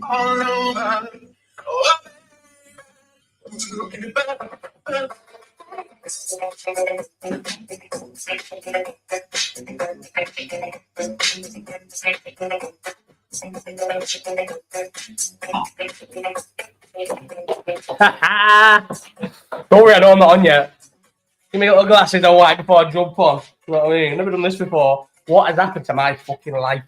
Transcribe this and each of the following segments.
all over. Oh, looking back. Don't worry, I know I'm not on yet. Give me a little glasses of white before I jump on. You know what I mean? I've never done this before. What has happened to my fucking life?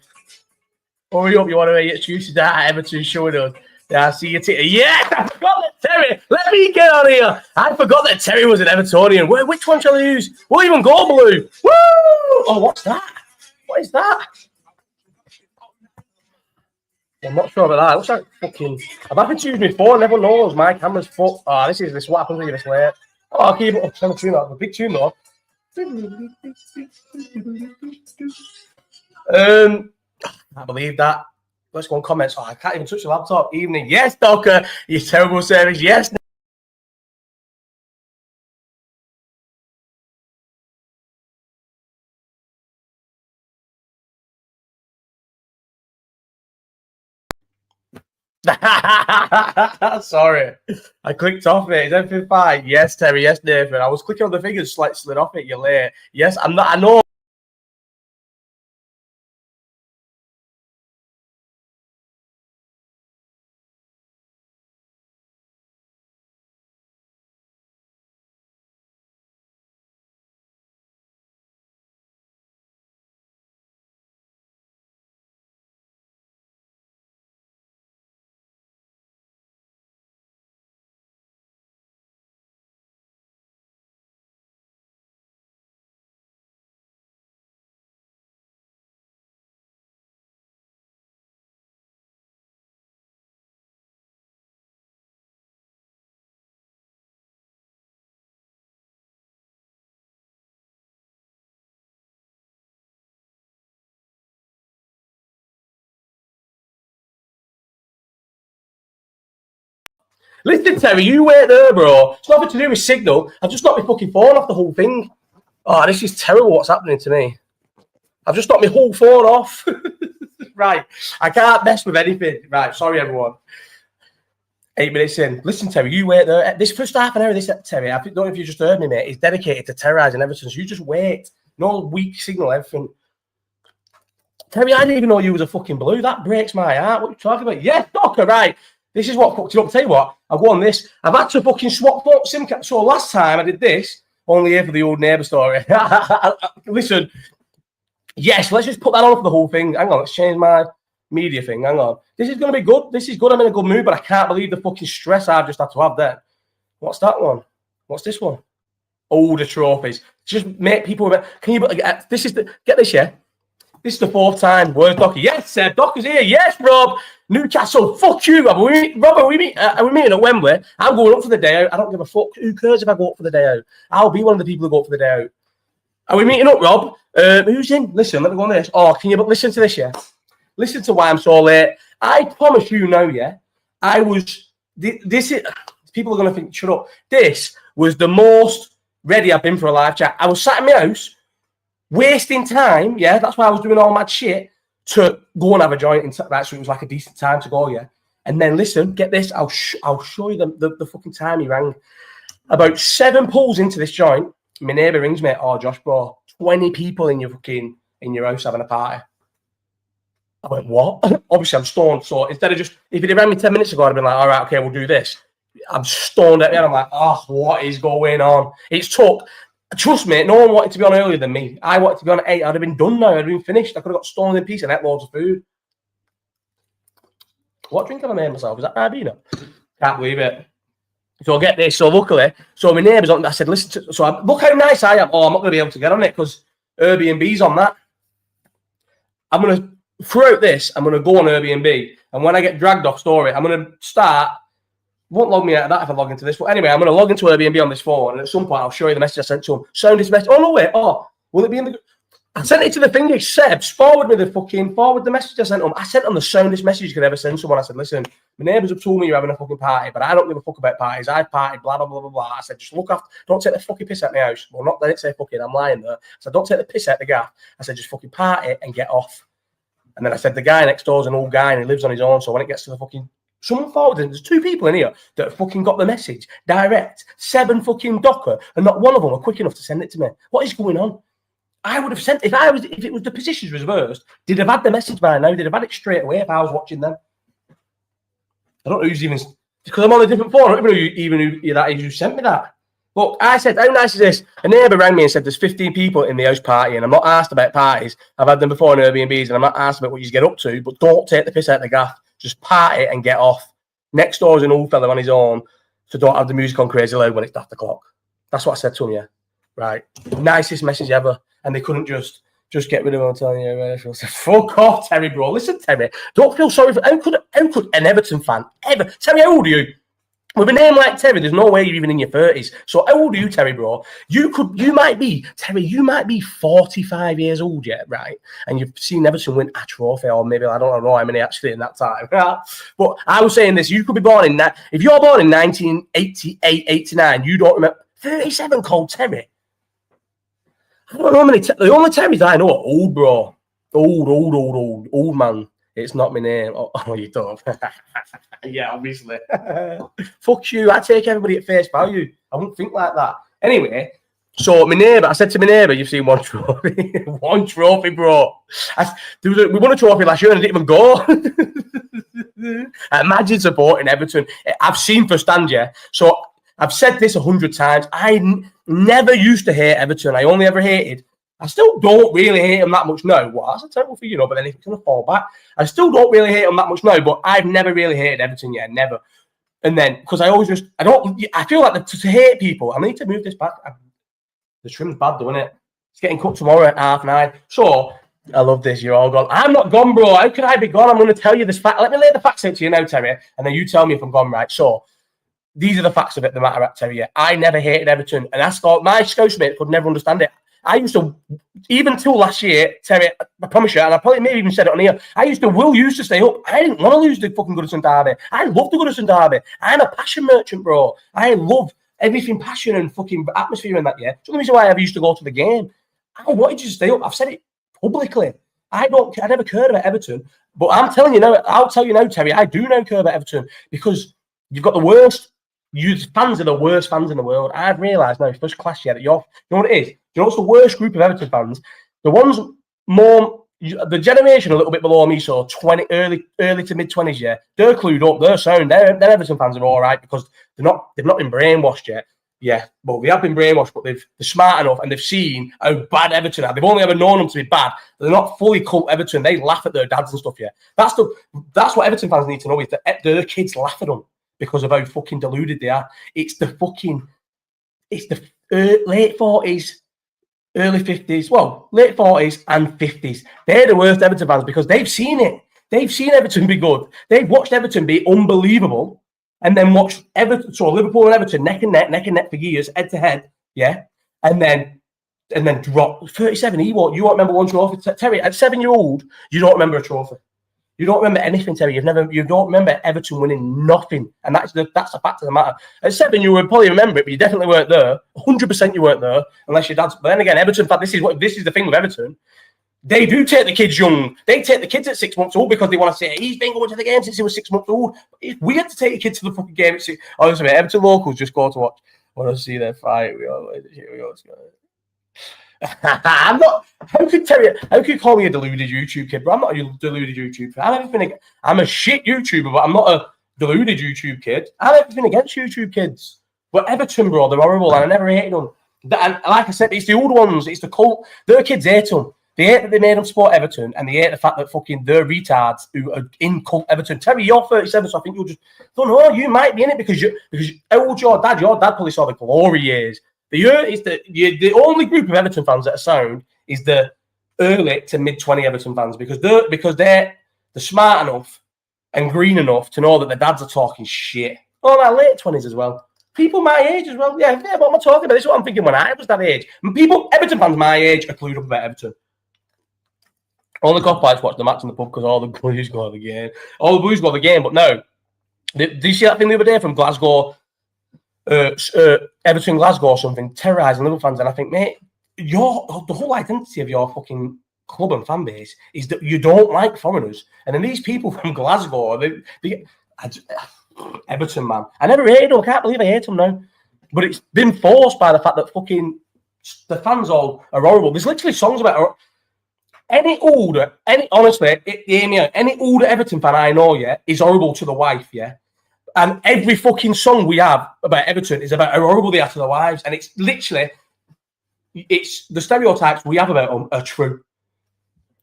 Hurry up, you want to make excuses that Everton showing us. Yeah, I see you. Yes, I forgot that Terry. Let me get on here. I forgot that Terry was an Evertonian. Which one shall I use? We'll even go blue. Woo! Oh, what's that? What is that? I'm not sure about that. It looks like fucking. I've happened to use my phone. Everyone knows my camera's fucked. Oh, this is what happens when you're this late. Oh, I'll keep it up. I'm a tune up. A big tune though. I can't believe that. Let's go on comments. Oh, I can't even touch the laptop. Evening. Yes, Docker. You terrible service. Yes. Sorry. I clicked off it. Is everything fine? Yes, Terry. Yes, Nathan. I was clicking on the fingers, slid off it. You're late. Yes, I'm not. I know. Listen, Terry, you wait there, bro. It's nothing to do with signal. I've just knocked my fucking phone off the whole thing. Oh, this is terrible what's happening to me. I've just knocked my whole phone off. Right. I can't mess with anything. Right. Sorry, everyone. 8 minutes in. Listen, Terry, you wait there. This first half an hour, Terry, I don't know if you just heard me, mate, is dedicated to terrorising Everton. So you just wait. No weak signal, everything. Terry, I didn't even know you was a fucking blue. That breaks my heart. What are you talking about? Yes, Docker, right. This is what fucked you up. I'll tell you what, I'll go on this. I've had to fucking swap SIM card. So last time I did this, only here for the old neighbour story. Listen, yes, let's just put that on for the whole thing. Hang on, let's change my media thing. Hang on. This is going to be good. This is good. I'm in a good mood, but I can't believe the fucking stress I've just had to have then. What's that one? What's this one? Oh, the trophies. Just make people... Can you... This is the... Get this, yeah? This is the fourth time. Where's Docky? Yes, Docker's here. Yes, Rob. Newcastle. Fuck you, Rob. Are we meeting at Wembley? I'm going up for the day out. I don't give a fuck. Who cares if I go up for the day out? I'll be one of the people who go up for the day out. Are we meeting up, Rob? Who's in? Listen, let me go on this. Oh, can you listen to this, yeah? Listen to why I'm so late. I promise you now, yeah? I was... This is... People are going to think, shut up. This was the most ready I've been for a live chat. I was sat in my house... wasting time, yeah, that's why I was doing all mad shit to go and have a joint. Right, so it was like a decent time to go, yeah. And then listen, get this, I'll show you the fucking time he rang. About 7 pulls into this joint, my neighbour rings me, oh, Josh, bro, 20 people in your house having a party. I went, what? Obviously, I'm stoned, so instead of just, if he'd rang me 10 minutes ago, I'd have been like, all right, okay, we'll do this. I'm stoned at me, and I'm like, oh, what is going on? It's took... Trust me, no one wanted to be on earlier than me. I wanted to be on at 8. I'd have been done now. I'd have been finished. I could have got stoned in peace and ate loads of food. What drink have I made myself? Is that Ribena? Can't believe it. So I'll get this. So luckily, my neighbour's on. I said, listen to... So look how nice I am. Oh, I'm not going to be able to get on it because Airbnb's on that. I'm going to... Throughout this, I'm going to go on Airbnb. And when I get dragged off story, I'm going to start... Won't log me out of that if I log into this. But anyway, I'm going to log into Airbnb on this phone, and at some point I'll show you the message I sent to him. Sound this message. Oh no, wait. Oh, will it be in the? I sent it to the finger. Seb, forward the message I sent him. I sent him the soundest message you could ever send someone. I said, listen, my neighbours have told me you're having a fucking party, but I don't give a fuck about parties. I've partied, blah blah blah blah blah. I said, just look after. Don't take the fucking piss at my house. Well, not let it say fucking. I'm lying there. I said, don't take the piss at the gaff. I said, just fucking party and get off. And then I said, the guy next door is an old guy and he lives on his own. So when it gets to the fucking... Someone forwarded, there's 2 people in here that have fucking got the message direct. 7 fucking docker, and not one of them are quick enough to send it to me. What is going on? I would have sent, if it was the positions reversed, they'd have had the message by now. They'd have had it straight away if I was watching them. I don't know who's even, because I'm on a different phone. I don't even know who that is who sent me that. Look, I said, how nice is this? A neighbour rang me and said there's 15 people in the house party, and I'm not asked about parties. I've had them before in Airbnbs, and I'm not asked about what you get up to, but don't take the piss out of the gaff. Just party and get off. Next door is an old fella on his own, so don't have the music on crazy loud when it's after clock. That's what I said to him, yeah. Right. Nicest message ever. And they couldn't just get rid of him. I'm telling you, I feel so. Fuck off, Terry, bro. Listen, Terry, don't feel sorry for... How could an Everton fan ever... Terry, how old are you? With a name like Terry, there's no way you're even in your 30s. So how old are you, Terry, bro? You might be 45 years old yet, right? And you've seen Everton win a trophy, or maybe, I don't know how many actually in that time. But I was saying this, you could be born in that. If you're born in 1988, 89, you don't remember 37 called Terry. I don't know how many. The only Terrys I know are old, bro. Old man. It's not my name. Oh, you don't. Yeah, obviously. Fuck you. I take everybody at face value. I wouldn't think like that. Anyway, so I said to my neighbour, you've seen one trophy. One trophy, bro. We won a trophy last year and I didn't even go. Imagine supporting Everton. I've seen firsthand, yeah. So I've said this 100 times. I never used to hate Everton. I only ever hated. I still don't really hate them that much now. Well, that's a terrible thing, but then if it's going to fall back, I still don't really hate them that much now, but I've never really hated Everton yet, never. And then, because I feel like to hate people, I need to move this back. The trim's bad though, isn't it? It's getting cut tomorrow at 9:30. So, I love this, you're all gone. I'm not gone, bro. How could I be gone? I'm going to tell you this fact. Let me lay the facts out to you now, Terry, and then you tell me if I'm gone right. So, these are the facts of it, the matter at Terry. I never hated Everton, and I thought my scousemate could never understand it. I used to, even till last year, Terry, I promise you, and I probably maybe even said it on here, I used to stay up. I didn't want to lose the fucking Goodison Derby. I love the Goodison Derby. I'm a passion merchant, bro. I love everything passion and fucking atmosphere in that, yeah. It's the reason why I ever used to go to the game. I wanted you to stay up. I've said it publicly. I never cared about Everton, but I'm telling you now, I'll tell you now, Terry, I do now care about Everton because you've got the worst. You fans are the worst fans in the world. I've realised now, first class, yeah, that you know what it is? You know what's the worst group of Everton fans? The ones more, the generation a little bit below me, so early to mid 20s, yeah, they're clued up, they're sound. Their Everton fans are all right because they've not been brainwashed yet. Yeah, but they have been brainwashed, but they're smart enough and they've seen how bad Everton are. They've only ever known them to be bad. They're not fully cult Everton. They laugh at their dads and stuff, yeah. That's what Everton fans need to know is that their kids laugh at them because of how fucking deluded they are. It's the late 40s, early 50s, well, late 40s and 50s. They're the worst Everton fans because they've seen it. They've seen Everton be good. They've watched Everton be unbelievable and then watched Liverpool and Everton neck and neck for years, head to head, yeah? And then drop 37. You won't remember one trophy. Terry, at 7-year-old, you don't remember a trophy. You don't remember anything, Terry. You don't remember Everton winning nothing, and that's the fact of the matter. At 7, you would probably remember it, but you definitely weren't there. 100% you weren't there, unless your dad's. But then again, Everton. In fact, this is the thing with Everton. They do take the kids young. They take the kids at 6 months old because they want to say he's been going to the game since he was 6 months old. It's weird to take your kids to the fucking game at 6. Honestly, Everton locals just go to watch. I want to see their fight. Here we go. I'm not. How could you call me a deluded YouTube kid? Bro, I'm not a deluded YouTube kid. I'm a shit YouTuber, but I'm not a deluded YouTube kid. I'm everything against YouTube kids. But Everton, bro, they're horrible, and I never hated them. And like I said, it's the old ones. It's the cult. Their kids hate them. They hate that they made them support Everton, and they hate the fact that fucking they're retards who are in cult Everton. Terry, you're 37, so I think you'll just don't know. You might be in it because how old's your dad? Your dad probably saw the glory years. The only group of Everton fans that are sound is the early to mid 20 Everton fans because they're smart enough and green enough to know that their dads are talking shit. Oh, my late 20s as well. People my age as well. Yeah, what am I talking about? This is what I'm thinking when I was that age. Everton fans my age are clued up about Everton. Only cop lights watch the match in the pub because all the Blues go to the game. All the Blues go to the game, but no. Did you see that thing the other day from Glasgow? Everton Glasgow or something terrorising Liverpool fans, and I think, mate, the whole identity of your fucking club and fan base is that you don't like foreigners. And then these people from Glasgow, Everton, man. I never hated them. I can't believe I hate them now. But it's been forced by the fact that fucking the fans all are horrible. There's literally songs about any older Everton fan I know, yeah, is horrible to the wife, yeah. And every fucking song we have about Everton is about how horrible they are to their wives. And it's literally, it's the stereotypes we have about them are true.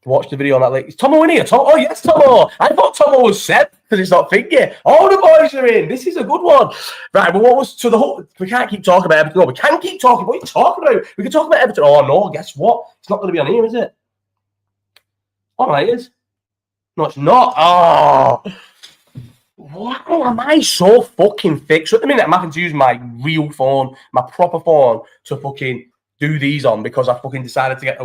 Watch the video on that link. Is Tomo in here? Oh, yes, Tomo. I thought Tomo was set because it's not thingy. All the boys are in. This is a good one. Right, but what was, so the whole, we can't keep talking about Everton. No, we can keep talking. What are you talking about? We can talk about Everton. Oh, no, guess what? It's not going to be on here, is it? Oh, no, it is. No, it's not. Oh. Why am I so fucking thick? So at the minute, I'm having to use my real phone, my proper phone, to fucking do these on because I fucking decided to get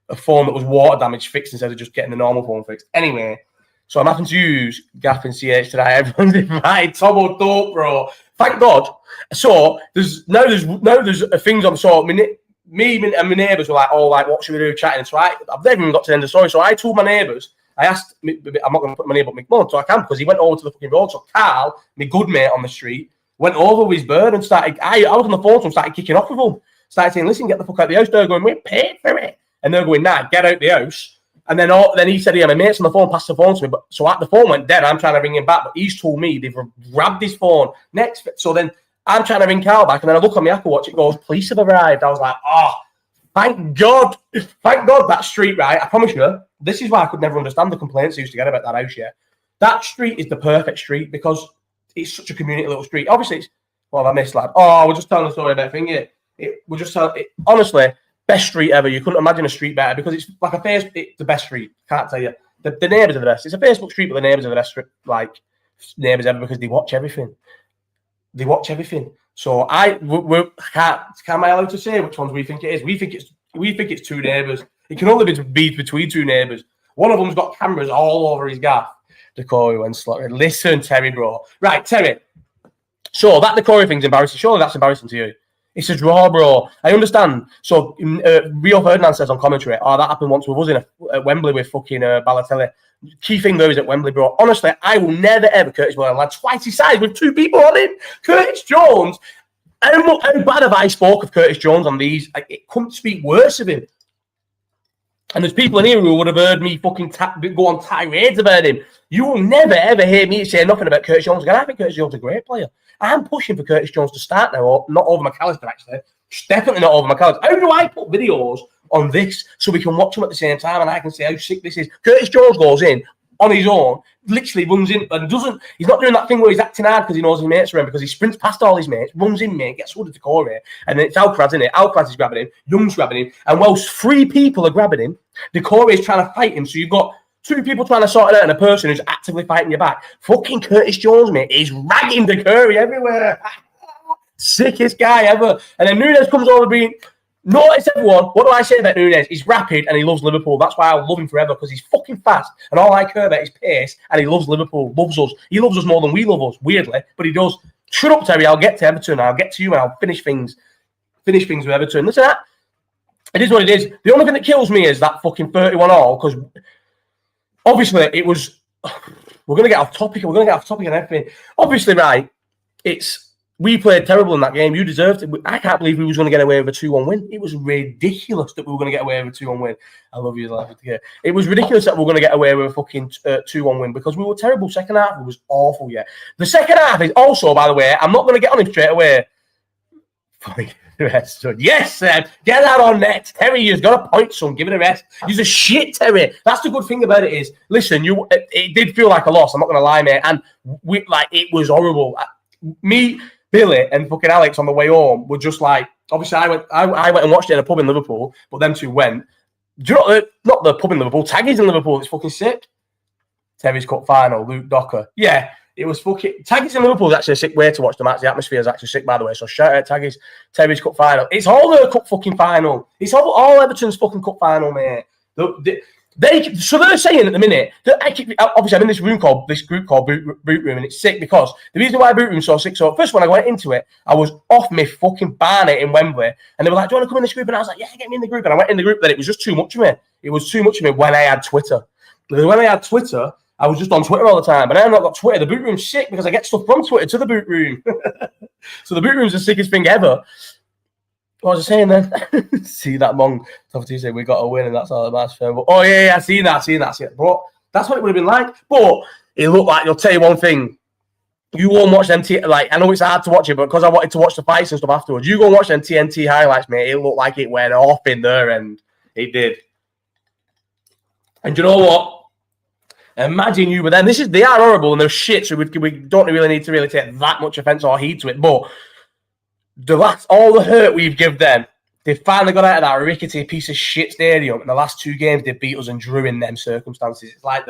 a phone that was water damage fixed instead of just getting the normal phone fixed. Anyway, so I'm having to use Gaff and CH today. Everyone's invited. Tomo dope, bro. Thank God. So there's things on. So me and my neighbours were like, oh, like, what should we do? Chatting. So I've never even got to the end of the story. So I told my neighbours, I asked, I'm not going to put my neighbour up McMullen, so I can, because he went over to the fucking road. So Carl, my good mate on the street, went over with his bird and started, I was on the phone to him, started kicking off with him. Started saying, listen, get the fuck out of the house. They're going, we paid for it. And they're going, nah, get out the house. And then he said, yeah, my mate's on the phone, passed the phone to me. But so the phone went dead. I'm trying to ring him back, but he's told me they've grabbed his phone. Next, so then I'm trying to ring Carl back, and then I look on my Apple Watch, it goes, police have arrived. I was like, oh, thank God that street, right? I promise you, this is why I could never understand the complaints I used to get about that house, yeah. That street is the perfect street because it's such a community little street. Obviously, it's, what have I missed, lad? Oh, we're just telling a story about thingy. We're just telling it, honestly, best street ever. You couldn't imagine a street better because it's like it's the best street. Can't tell you. The neighbours are the best. It's a Facebook street, but the neighbours are the best, like, neighbours ever because they watch everything. They watch everything. So am I allowed to say which ones we think it is? We think it's two neighbours. It can only be between two neighbours. One of them's got cameras all over his gaff. Decory went slaughtered. Listen, Terry, bro. Right, Terry. So that Decory thing's embarrassing. Surely that's embarrassing to you. It's a draw, bro. I understand. So Rio Ferdinand says on commentary, oh, that happened once with us at Wembley with fucking Balotelli. Key thing though is at Wembley, bro. Honestly, I will never ever Curtis Jones, lad, twice his size with two people on him. Curtis Jones. How bad have I spoke of Curtis Jones on these? It couldn't speak worse of him. And there's people in here who would have heard me fucking go on tirades about him. You will never ever hear me say nothing about Curtis Jones again. I think Curtis Jones is a great player. I'm pushing for Curtis Jones to start now, or not over McAllister, actually. Definitely not over McAllister. How do I put videos on this so we can watch them at the same time and I can see how sick this is? Curtis Jones goes in on his own, literally runs in and he's not doing that thing where he's acting hard because he knows his mates are in, because he sprints past all his mates, runs in, mate, gets hold of Decory, and then it's Alcaraz, isn't it? Alcaraz is grabbing him, Young's grabbing him, and whilst three people are grabbing him, Decory is trying to fight him, so you've got two people trying to sort it out and a person who's actively fighting your back. Fucking Curtis Jones, mate, is ragging Decory everywhere. Sickest guy ever. And then Núñez comes over being... Notice everyone, what do I say about Núñez? He's rapid and he loves Liverpool. That's why I love him forever, because he's fucking fast and all I care about is pace, and he loves Liverpool, loves us. He loves us more than we love us, weirdly, but he does. Shut up, Terry. I'll get to Everton. I'll get to you and I'll finish things with Everton. Listen, it is what it is. The only thing that kills me is that fucking 31-all, because obviously it was... We're going to get off topic and everything. Obviously, right, we played terrible in that game. You deserved it. I can't believe we was going to get away with a 2-1 win. It was ridiculous that we were going to get away with a 2-1 win. I love you, lad. It was ridiculous that we were going to get away with a fucking 2-1 win, because we were terrible second half. It was awful, yeah. The second half is also, by the way, I'm not going to get on him straight away. Yes, Seb. Get that on net. Terry, you've got a point, son. Give it a rest. You're a shit, Terry. That's the good thing about it is, listen, it did feel like a loss. I'm not going to lie, mate. And it was horrible. Me, Billy, and fucking Alex on the way home were just like, obviously I went and watched it in a pub in Liverpool, but them two went. Do you know, not the pub in Liverpool, Taggy's in Liverpool. It's fucking sick. Terry's Cup final, Luke Docker. Yeah, it was fucking... Taggy's in Liverpool is actually a sick way to watch the match. The atmosphere is actually sick, by the way. So shout out Terry's Cup final. It's all their cup fucking final. It's all Everton's fucking cup final, mate. They're saying at the minute that obviously I'm in this group called Boot Room, and it's sick because the reason why Boot Room's so sick. So first when I went into it, I was off my fucking banner in Wembley, and they were like, "Do you want to come in this group?" And I was like, "Yeah, get me in the group." And I went in the group, but it was just too much of me. It was too much of me when I had Twitter. When I had Twitter, I was just on Twitter all the time, but now I've not got Twitter. The Boot Room's sick because I get stuff from Twitter to the Boot Room. So the Boot Room's the sickest thing ever. What was I saying then? See that long Tuesday say we got a win and that's all that matters for him. Oh yeah, I seen that. But that's what it would have been like. But it looked like, I'll tell you one thing. You won't watch them, I know it's hard to watch it, but because I wanted to watch the fights and stuff afterwards, you go and watch them TNT highlights, mate. It looked like it went off in there, and it did. And you know what? Imagine you were then. They are horrible and they're shit, so we don't really need to really take that much offence or heed to it. But all the hurt we've given them, they finally got out of that rickety piece of shit stadium. In the last 2 games, they beat us and drew in them circumstances. It's like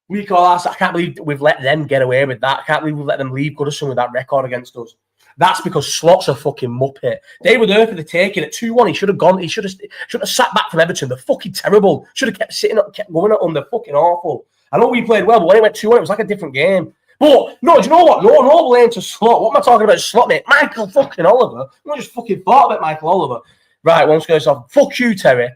we call us. I can't believe we've let them get away with that. I can't believe we've let them leave Goodison with that record against us. That's because Slot's a fucking muppet. They were there for the taking at 2-1. He should have gone. He should have sat back from Everton. They're fucking terrible. Should have kept sitting up, kept going at them. They're fucking awful. I know we played well, but when it went 2-1, it was like a different game. But, no, do you know what? No blame to Slot. What am I talking about? Slot, mate. Michael fucking Oliver. I just fucking thought about Michael Oliver. Right, once goes off. Fuck you, Terry.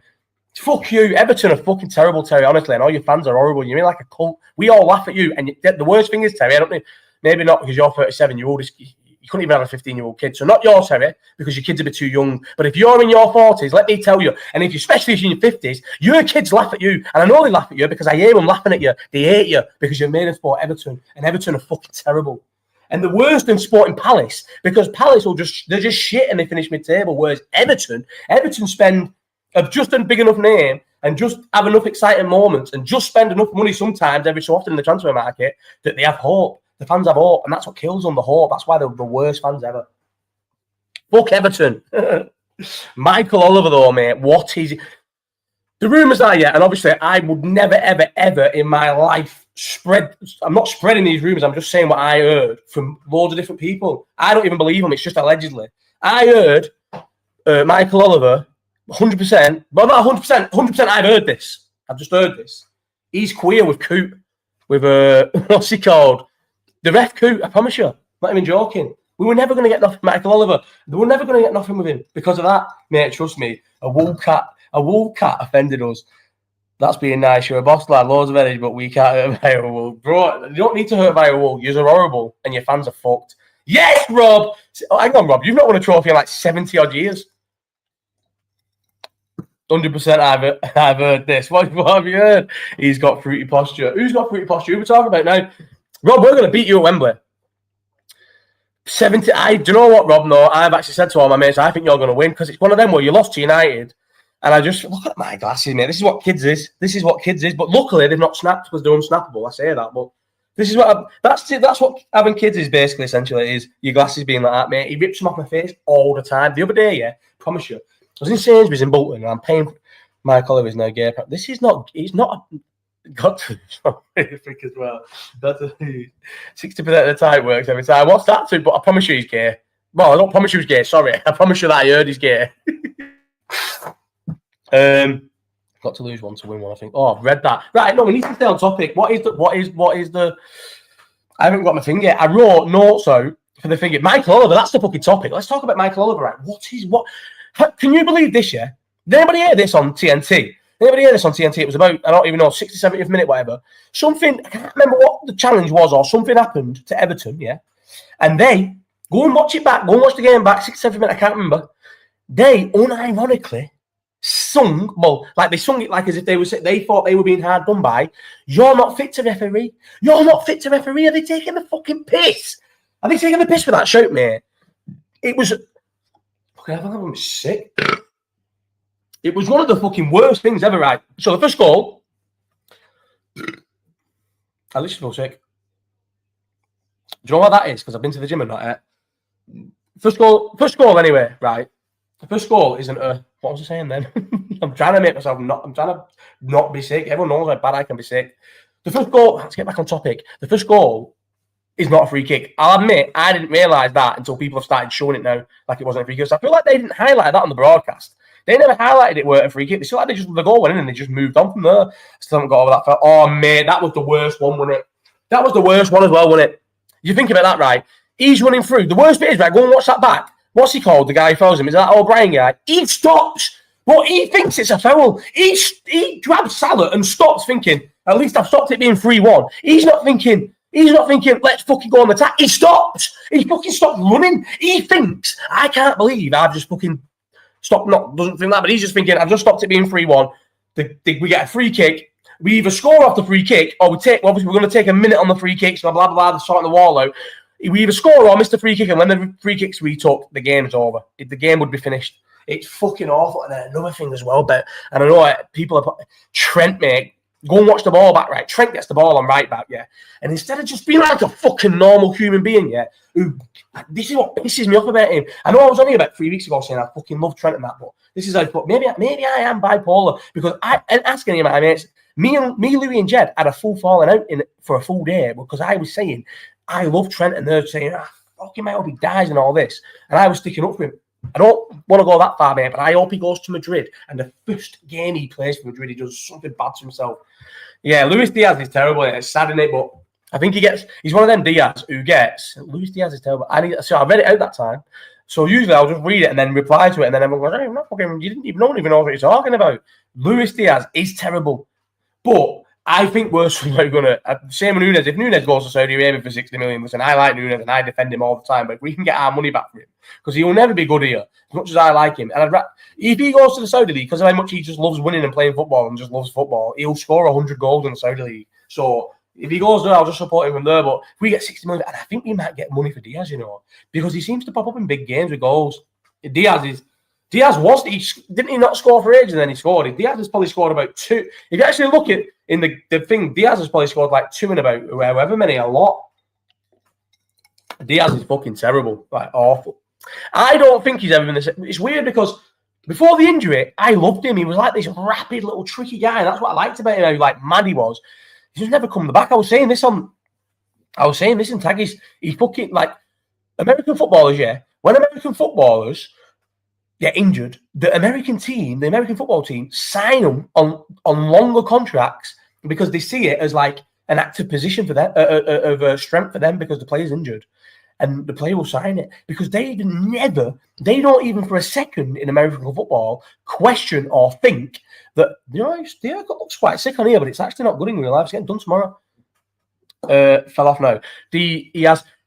Fuck you. Everton are fucking terrible, Terry, honestly. And all your fans are horrible. You're in like a cult. We all laugh at you. And the worst thing is, Terry, I don't know, maybe not because you're 37, you're oldest. You couldn't even have a 15-year-old kid. So not yours, Terry, because your kid's a bit too young. But if you're in your 40s, let me tell you, and especially if you're in your 50s, your kids laugh at you. And I know they laugh at you because I hear them laughing at you. They hate you because you're made of sport Everton. And Everton are fucking terrible. And the worst in Sporting Palace, because Palace they're just shit and they finish mid-table. Whereas Everton have just a big enough name and just have enough exciting moments and just spend enough money sometimes every so often in the transfer market that they have hope. The fans have hope, and that's what kills them, the hope. That's why they're the worst fans ever. Fuck Everton. Michael Oliver, though, mate, what is it? The rumours are, and obviously I would never, ever, ever in my life I'm not spreading these rumours, I'm just saying what I heard from loads of different people. I don't even believe them, it's just allegedly. I heard Michael Oliver, 100%, well, not 100% I've heard this. I've just heard this. He's queer with Coot, with, what's he called? The ref Coot, I promise you. I'm not even joking. We were never going to get nothing from Michael Oliver. They were never going to get nothing with him because of that. Mate, trust me, a wool cat offended us. That's being nice. You're a boss lad, loads of energy, but we can't hurt by a wool. Bro, you don't need to hurt by a wool. You're horrible and your fans are fucked. Yes, Rob! Oh, hang on, Rob. You've not won a trophy in like 70-odd years. 100% I've heard this. What have you heard? He's got fruity posture. Who's got fruity posture? Who are we talking about now? Rob, we're going to beat you at Wembley. 70. Do you know what, Rob? No, I've actually said to all my mates, I think you're going to win because it's one of them where you lost to United. And I just look at my glasses, mate. This is what kids is. But luckily, they've not snapped because they're unsnappable. I say that, but this is what that's what having kids is basically. Essentially, is your glasses being like that, mate. He rips them off my face all the time. The other day, yeah, promise you, I was in Sainsbury's in Bolton, and I'm paying. Mike Oliver's now gay. This is not. He's not. Got to think as well. 60% of the time works every time. What's that to? But I promise you he's gay. Well, I don't promise you he's gay. Sorry, I promise you that I heard he's gay. Got to lose one to win one. I think. Oh, I've read that. Right, no, we need to stay on topic. What is the? I haven't got my thing yet. I wrote notes out for the thing. Michael Oliver. That's the fucking topic. Let's talk about Michael Oliver. Right? Can you believe this? Yeah. Did anybody hear this on TNT? It was about, I don't even know, 60, 70th minute, whatever. Something, I can't remember what the challenge was or something happened to Everton, yeah? And they, go and watch it back, go and watch the game back, 60, 70th minute, I can't remember. They, unironically, sung, well, like they sung it like as if they thought they were being hard done by, you're not fit to referee. You're not fit to referee. Are they taking the fucking piss? Are they taking the piss for that shout, mate? It was, okay, I think I'm sick. It was one of the fucking worst things ever, right? So the first goal, I literally feel sick. Do you know what that is? Because I've been to the gym and not yet. First goal anyway, right? The first goal isn't what was I saying then? I'm trying to make myself I'm trying to not be sick. Everyone knows how bad I can be sick. The first goal, let's get back on topic. The first goal is not a free kick. I'll admit, I didn't realise that until people have started showing it now like it wasn't a free kick. So I feel like they didn't highlight that on the broadcast. They never highlighted it were a free kick. They still had the goal went in and they just moved on from there. Still haven't got over that. Oh, mate, that was the worst one, wasn't it? That was the worst one as well, wasn't it? You think about that, right? He's running through. The worst bit is, right, go and watch that back. What's he called? The guy who throws him. Is that O'Brien guy? He stops. But he thinks it's a foul. He grabs Salah and stops thinking, at least I've stopped it being 3-1. He's not thinking, let's fucking go on the attack. He stops. He fucking stops running. He thinks, I can't believe I've just fucking stopped. Doesn't think that, but he's just thinking, I've just stopped it being 3-1. We get a free kick. We either score off the free kick or obviously we're going to take a minute on the free kick, so blah, blah, blah, sorting the wall out. We either score or miss the free kick, and when the free kicks we took, the game's over. The game would be finished. It's fucking awful. And then another thing as well, and I know people are Trent, mate, go and watch the ball back, right? Trent gets the ball on right back, yeah. And instead of just being like a fucking normal human being, yeah, this is what pisses me off about him. I know I was only about 3 weeks ago saying I fucking love Trent and that, but this is like, maybe I am bipolar because asking him, my mates, me, Louis, and Jed had a full falling out for a full day because I was saying I love Trent and they're saying, fucking I hope he dies and all this, and I was sticking up for him. I don't want to go that far, mate, but I hope he goes to Madrid and the first game he plays for Madrid, he does something bad to himself. Yeah, Luis Diaz is terrible. It's sad, isn't it? But I think he's one of them Diaz who gets, Luis Diaz is terrible. So I read it out that time. So usually I'll just read it and then reply to it, and then everyone goes, hey, I'm not fucking, you didn't even know what you're talking about. Luis Diaz is terrible. But I think we're going to, same with Núñez. If Núñez goes to Saudi Arabia for 60 million, listen, I like Núñez and I defend him all the time, but if we can get our money back from him, because he will never be good here, as much as I like him. And if he goes to the Saudi League, because of how much he just loves winning and playing football and just loves football, he'll score 100 goals in the Saudi League. So if he goes there, I'll just support him from there. But if we get 60 million, and I think we might get money for Diaz, because he seems to pop up in big games with goals. Didn't he not score for ages and then he scored? Diaz has probably scored about 2. If you actually look at in the thing, Diaz has probably scored like 2 in about however many, a lot. Diaz is fucking terrible, like awful. I don't think he's ever been this. It's weird because before the injury, I loved him. He was like this rapid little tricky guy. That's what I liked about him. How like mad he was. He's just never come back. I was saying this in Taggies. He fucking like American footballers. Yeah, when American footballers get injured, the American football team, sign them on longer contracts because they see it as like an active position for them, of strength for them because the player's injured. And the player will sign it because they don't even for a second in American football question or think that, it looks quite sick on here, but it's actually not good in real life. It's getting done tomorrow. Fell off now. They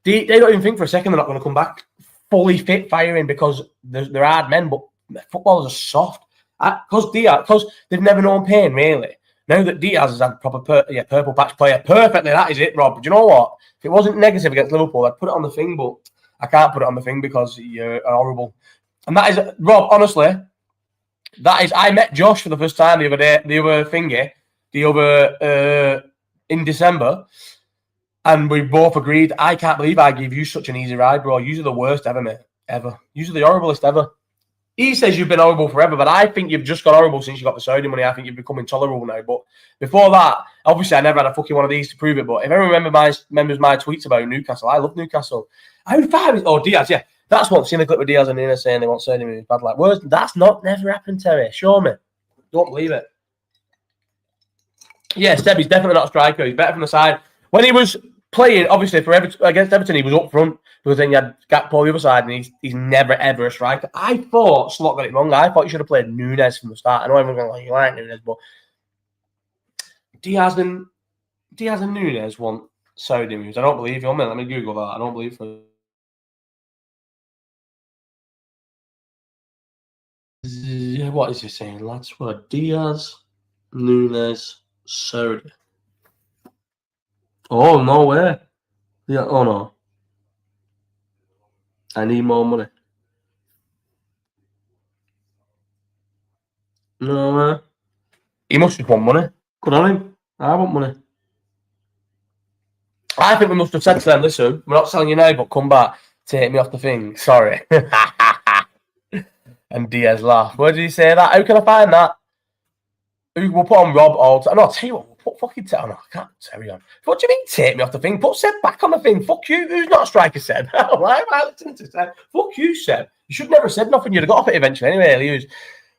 don't even think for a second they're not going to come back fully fit, firing because they're hard men, but footballers are soft. Because they've never known pain, really. Now that Diaz has had proper purple patch player, perfectly, that is it, Rob. But you know what? If it wasn't negative against Liverpool, I'd put it on the thing, but I can't put it on the thing because you're horrible. And that is, Rob, honestly, I met Josh for the first time in December, and we both agreed, I can't believe I gave you such an easy ride, bro. You're the worst ever, mate. Ever. You're the horriblest ever. He says you've been horrible forever, but I think you've just got horrible since you got the Saudi money. I think you've become intolerable now. But before that, obviously, I never had a fucking one of these to prove it. But if everyone remembers my tweets about Newcastle, I love Newcastle. How far is... Oh, Diaz, yeah. That's what I've seen the clip with Diaz and Núñez saying they want Saudi money. Bad like words. That's never happened, Terry. Show me. Don't believe it. Yeah, Seb, he's definitely not a striker. He's better from the side. When he was playing, obviously, for against Everton, he was up front. Because then you had Gakpo on the other side, and he's never, ever a striker. I thought Slot got it wrong. I thought he should have played Núñez from the start. I know everyone's going, you like Núñez, but Diaz and Núñez want Saudi moves. I don't believe you. Let me Google that. I don't believe for. What is he saying, lads? What? Diaz, Núñez, Saudi. Oh, no way. Yeah, oh, no. I need more money. No, he must just want money. Good on him. I want money. I think we must have said to them, listen, we're not selling you now, but come back, take me off the thing. Sorry. And Diaz laughed. Where did he say that? How can I find that? We'll put on Rob all time. No, I'll tell you what, we'll put fucking I can't tell you. What do you mean take me off the thing? Put Seb back on the thing. Fuck you. Who's not a striker, Seb? Why am I listening to Seb? Fuck you, Seb. You should never have said nothing. You'd have got off it eventually anyway.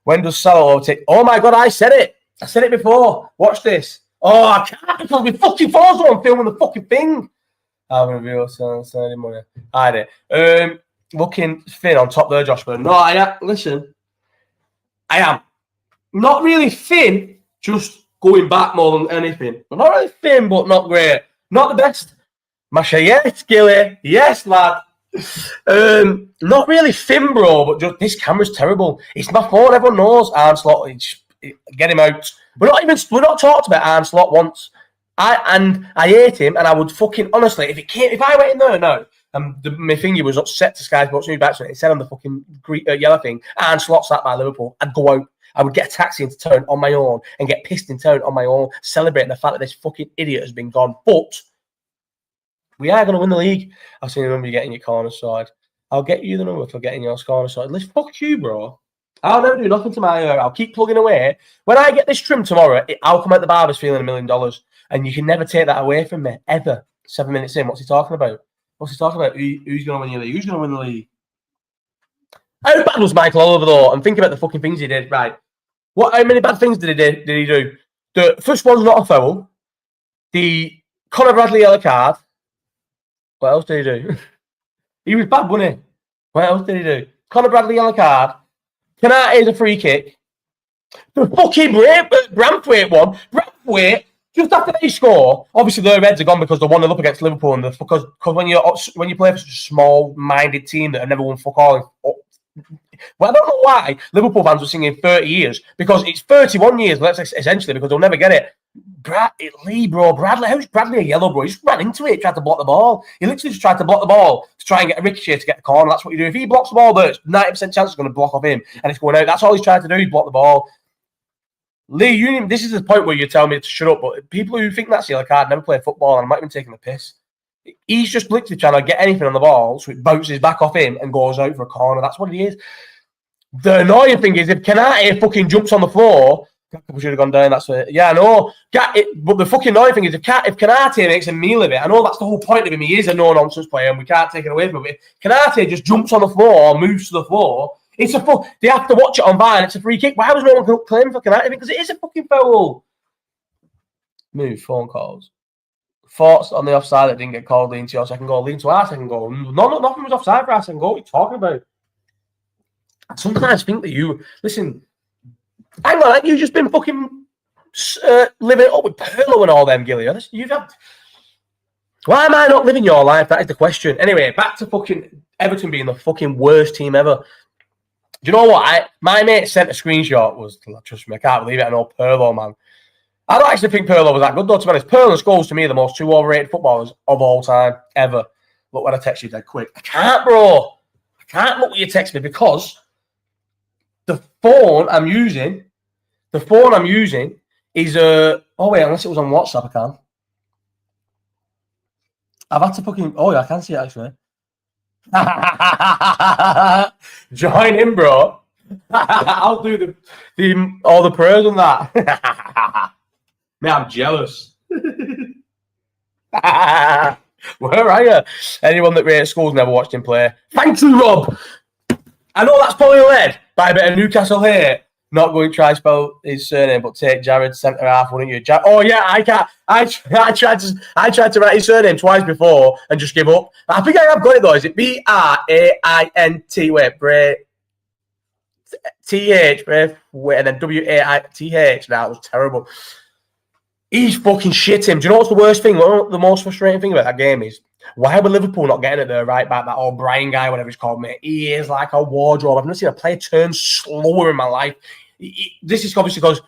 When does Salah overtake? Oh my God, I said it. I said it before. Watch this. Oh, I can't because my fucking phone's on filming the fucking thing. I'm going to review Sunday morning. I did. Looking thin on top there, Josh. But no, listen. I am not really thin, just going back more than anything. But not really thin, but not great. Not the best. Masha, yes, Gilly. Yes, lad. Not really thin, bro, but just this camera's terrible. It's my phone, everyone knows. Arm slot, get him out. We're not talked about arm slot once. I hate him, and I would fucking honestly, if I went in there now, my finger was upset to Sky Sports News back, so it said on the fucking yellow thing, Arne Slot sat by Liverpool, I'd go out. I would get a taxi into town on my own and get pissed in town on my own, celebrating the fact that this fucking idiot has been gone. But we are going to win the league. I've seen the number you get in your corner side. I'll get you the number for getting your corner side. Let's fuck you, bro. I'll never do nothing to my hair. I'll keep plugging away. When I get this trim tomorrow, I'll come out the barber's feeling $1 million. And you can never take that away from me, ever. 7 minutes in, what's he talking about? Who's going to win your league? Who's going to win the league? How bad was Michael Oliver, though? And think about the fucking things he did. Right. How many bad things did he do? The first one's not a foul. The Conor Bradley yellow card. What else did he do? He was bad, wasn't he? What else did he do? Conor Bradley yellow card. Canate is a free kick. The fucking Braithwaite one. Braithwaite, just after they score, obviously their heads are gone because they 1-0 up against Liverpool, and because when you play for such a small-minded team that have never won fuck all. Well, I don't know why Liverpool fans were singing 30 years, because it's 31 years, essentially, because they'll never get it. Bradley, how's Bradley a yellow, bro? He just ran into it, tried to block the ball. He literally just tried to block the ball to try and get a ricochet to get the corner. That's what you do. If he blocks the ball, there's 90% chance it's going to block off him, and it's going out. That's all he's tried to do, he's block the ball. Lee, this is the point where you tell me to shut up, but people who think that's the yellow card never play football, and I might have been taking a piss. He's just literally trying to get anything on the ball, so it bounces back off him and goes out for a corner. That's what it is. The annoying thing is, if Canate fucking jumps on the floor, we should have gone down. That's it. Yeah, I know. But the fucking annoying thing is, if Canate makes a meal of it, I know that's the whole point of him. He is a no-nonsense player, and we can't take it away from him. If Canate just jumps on the floor, moves to the floor, it's a fuck. They have to watch it on VAR, and it's a free kick. Why was no one claiming for Canate? Because it is a fucking foul. Move phone calls. Thoughts on the offside that didn't get called, lean to your second goal, lean to our second goal. No, nothing was offside for our second goal. What are you talking about? I sometimes think that listen, hang on, you've just been fucking living it up with Pirlo and all them, Gilly. Why am I not living your life? That is the question. Anyway, back to fucking Everton being the fucking worst team ever. Do you know what? My mate sent a screenshot. Trust me, I can't believe it. I know Pirlo, man. I don't actually think Pirlo was that good, though, to be honest. Pirlo and Scholes, to me, are the most two overrated footballers of all time, ever. Look what I text you dead quick. I can't, bro. I can't look what you text me because the phone I'm using is oh wait, unless it was on WhatsApp, I can. I've had to fucking I can see it actually. Join in, bro. I'll do all the prayers on that. Man, I'm jealous. Where are you? Anyone that rates Scholes never watched him play. Thank you, Rob. I know that's probably led by a bit of Newcastle hate. Not going to try spell his surname, but take Jared centre half, wouldn't you? Oh yeah, I can't. I tried to write his surname twice before and just give up. I think I have got it though. Is it Braint? Wait, Bray. TH, wait, and then WAITH. That was terrible. He's fucking shit him. Do you know what's the worst thing? The most frustrating thing about that game is, why were Liverpool not getting it there right back? That old Brian guy, whatever he's called, mate. He is like a wardrobe. I've never seen a player turn slower in my life. This is obviously because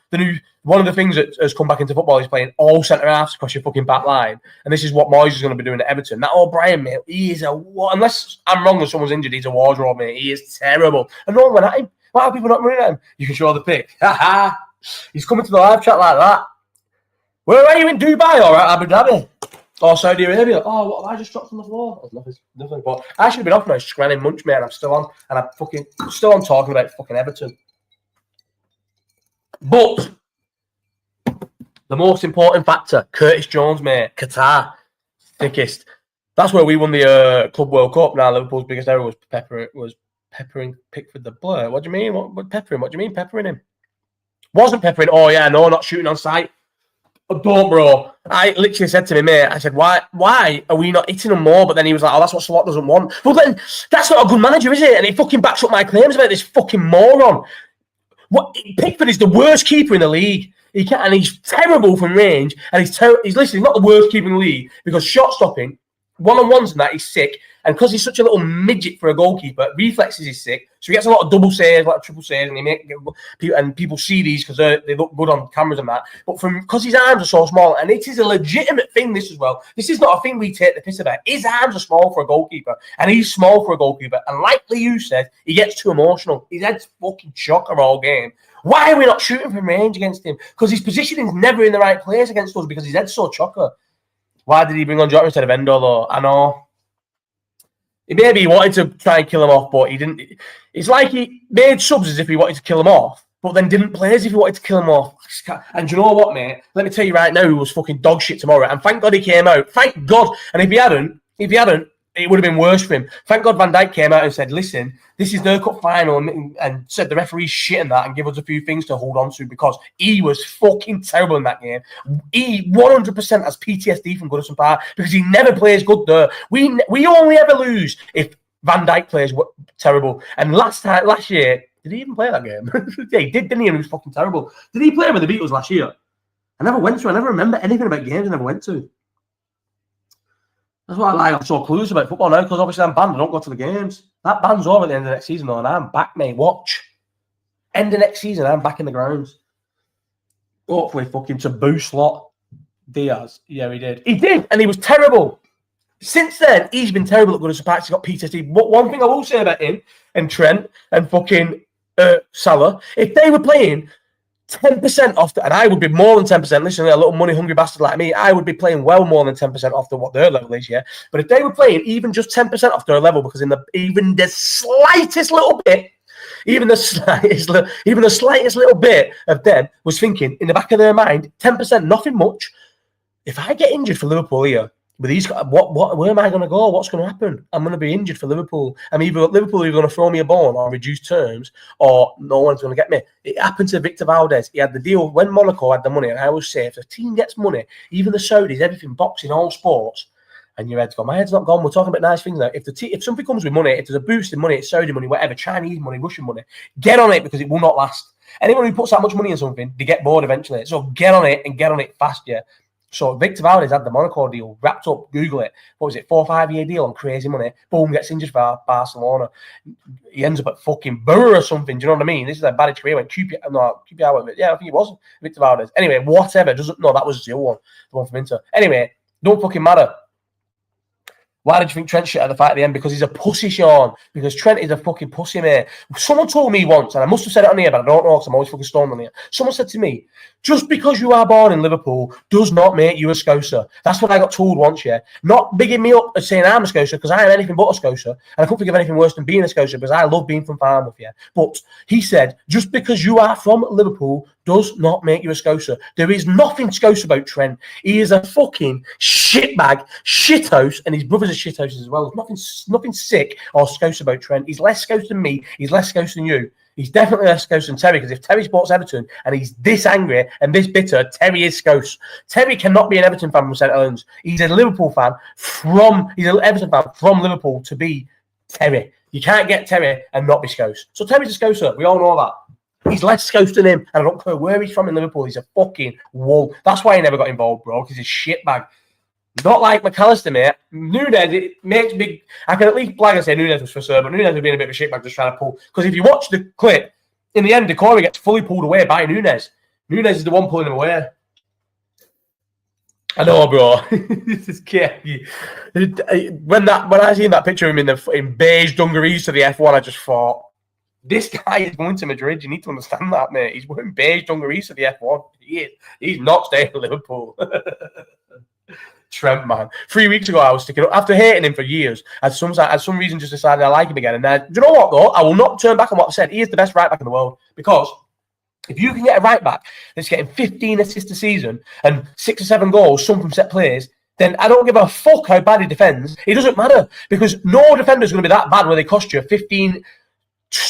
one of the things that has come back into football is playing all centre halves across your fucking back line, and this is what Moyes is going to be doing at Everton. That old Brian, mate, he is unless I'm wrong and someone's injured, he's a wardrobe, mate. He is terrible. And no one went at him. Why are people not running at him? You can show the pic. He's coming to the live chat like that. Where are you, in Dubai or Abu Dhabi? Or Saudi Arabia? Oh, what have I just dropped on the floor? Nothing. But I should have been off my scranning munch, mate, and I'm still on. And I'm still on talking about fucking Everton. But the most important factor, Curtis Jones, mate, Qatar, thickest. That's where we won the Club World Cup. Now Liverpool's biggest error was Peppering Pickford the blur. What do you mean? What peppering? What do you mean peppering him? Wasn't peppering. Oh yeah, no, not shooting on sight. Oh, don't, bro. I literally said to me, mate, I said, why are we not hitting them more? But then he was like, oh, that's what Slot doesn't want. Well, then that's not a good manager, is it? And he fucking backs up my claims about this fucking moron. What Pickford is the worst keeper in the league. And he's terrible from range. And he's listen, he's not the worst keeper in the league because shot stopping, one-on-ones and that, he's sick. And because he's such a little midget for a goalkeeper, reflexes is sick. So he gets a lot of double saves, like triple saves, and people see these because they look good on cameras and that. But because his arms are so small, and it is a legitimate thing, this as well. This is not a thing we take the piss about. His arms are small for a goalkeeper, and he's small for a goalkeeper. And like you said, he gets too emotional. His head's fucking shocker all game. Why are we not shooting from range against him? Because his positioning is never in the right place against us because his head's so chocker. Why did he bring on Jota instead of Endo, though? I know. Maybe he wanted to try and kill him off, but he didn't. It's like he made subs as if he wanted to kill him off, but then didn't play as if he wanted to kill him off. And do you know what, mate? Let me tell you right now, he was fucking dog shit tomorrow. And thank God he came out. Thank God. And if he hadn't, it would have been worse for him. Thank God Van Dijk came out and said, listen, this is the cup final, and said the referee's shit and that, and give us a few things to hold on to because he was fucking terrible in that game. He 100% has PTSD from Goodison Park because he never plays good there. We only ever lose if Van Dijk plays terrible. And last year, did he even play that game? Yeah, he did, didn't he? And he was fucking terrible. Did he play with the Beatles last year? I never remember anything about games I never went to. That's why I'm so clueless about football now, because obviously I'm banned. I don't go to the games. That ban's over at the end of next season, though, and I'm back, mate. Watch. End of next season, I'm back in the grounds. Hopefully, fucking to boost Slot. Diaz. Yeah, he did. He did, and he was terrible. Since then, he's been terrible at Goodison Park. He's got PTSD. But one thing I will say about him and Trent and fucking Salah, if they were playing 10% off, and I would be more than 10%. Listen, a little money-hungry bastard like me, I would be playing well more than 10% off what their level is, yeah? But if they were playing even just 10% off their level, because even the slightest little bit, even the slightest little bit of them was thinking in the back of their mind, 10%, nothing much. If I get injured for Liverpool here, but where am I going to go? What's going to happen? I'm going to be injured for Liverpool. Liverpool are going to throw me a bone on reduced terms, or no one's going to get me. It happened to Victor Valdez. He had the deal when Monaco had the money, and I always say, if the team gets money, even the Saudis, everything, boxing, all sports, and your head's gone. My head's not gone. We're talking about nice things now. If something comes with money, if there's a boost in money, it's Saudi money, whatever, Chinese money, Russian money, get on it because it will not last. Anyone who puts that much money in something, they get bored eventually. So get on it and get on it fast, yeah. So Victor Valdez had the Monaco deal wrapped up. Google it. What was it? 4 or 5 year deal on crazy money. Boom, gets injured for Barcelona. He ends up at fucking Burr or something. Do you know what I mean? This is a bad career. Went QPR. Yeah, I think it was Victor Valdez. Anyway, whatever. That was the other one. The one from Inter. Anyway, don't fucking matter. Why did you think Trent shit at the fight at the end? Because he's a pussy, Sean. Because Trent is a fucking pussy, mate. Someone told me once, and I must have said it on here, but I don't know because I'm always fucking stoned on here. Someone said to me, just because you are born in Liverpool does not make you a Scouser. That's what I got told once, yeah. Not bigging me up as saying I'm a Scouser, because I am anything but a Scouser. And I couldn't think of anything worse than being a Scouser, because I love being from Farmouth, yeah. But he said, just because you are from Liverpool does not make you a Scouser. There is nothing Scouse about Trent. He is a fucking shitbag, shithouse, and his brother's a shithouse as well. There's nothing sick or Scouse about Trent. He's less Scouse than me. He's less Scouse than you. He's definitely less Scouse than Terry, because if Terry supports Everton and he's this angry and this bitter, Terry is Scouse. Terry cannot be an Everton fan from St Helens. He's a Liverpool fan he's an Everton fan from Liverpool to be Terry. You can't get Terry and not be Scouse. So Terry's a Scouser. We all know that. He's less Scouse than him, and I don't care where he's from in Liverpool. He's a fucking wool. That's why he never got involved, bro, because he's a shitbag. Not like McAllister, mate. Nunez, it makes big. I can at least blag and say Nunez was for sure, but Nunez was being a bit of a shitbag just trying to pull. Because if you watch the clip, in the end, Decore gets fully pulled away by Nunez. Nunez is the one pulling him away. I know, bro. This is kid. When I seen that picture of him in beige dungarees to the F1, I just thought, this guy is going to Madrid. You need to understand that, mate. He's wearing beige dungarees to the F1. He's not staying in Liverpool. Trent, man. 3 weeks ago, I was sticking up. After hating him for years, I had some reason just decided I like him again. And then, do you know what, though? I will not turn back on what I said. He is the best right back in the world. Because if you can get a right back that's getting 15 assists a season and 6 or 7 goals, some from set plays, then I don't give a fuck how bad he defends. It doesn't matter. Because no defender's going to be that bad where they cost you 15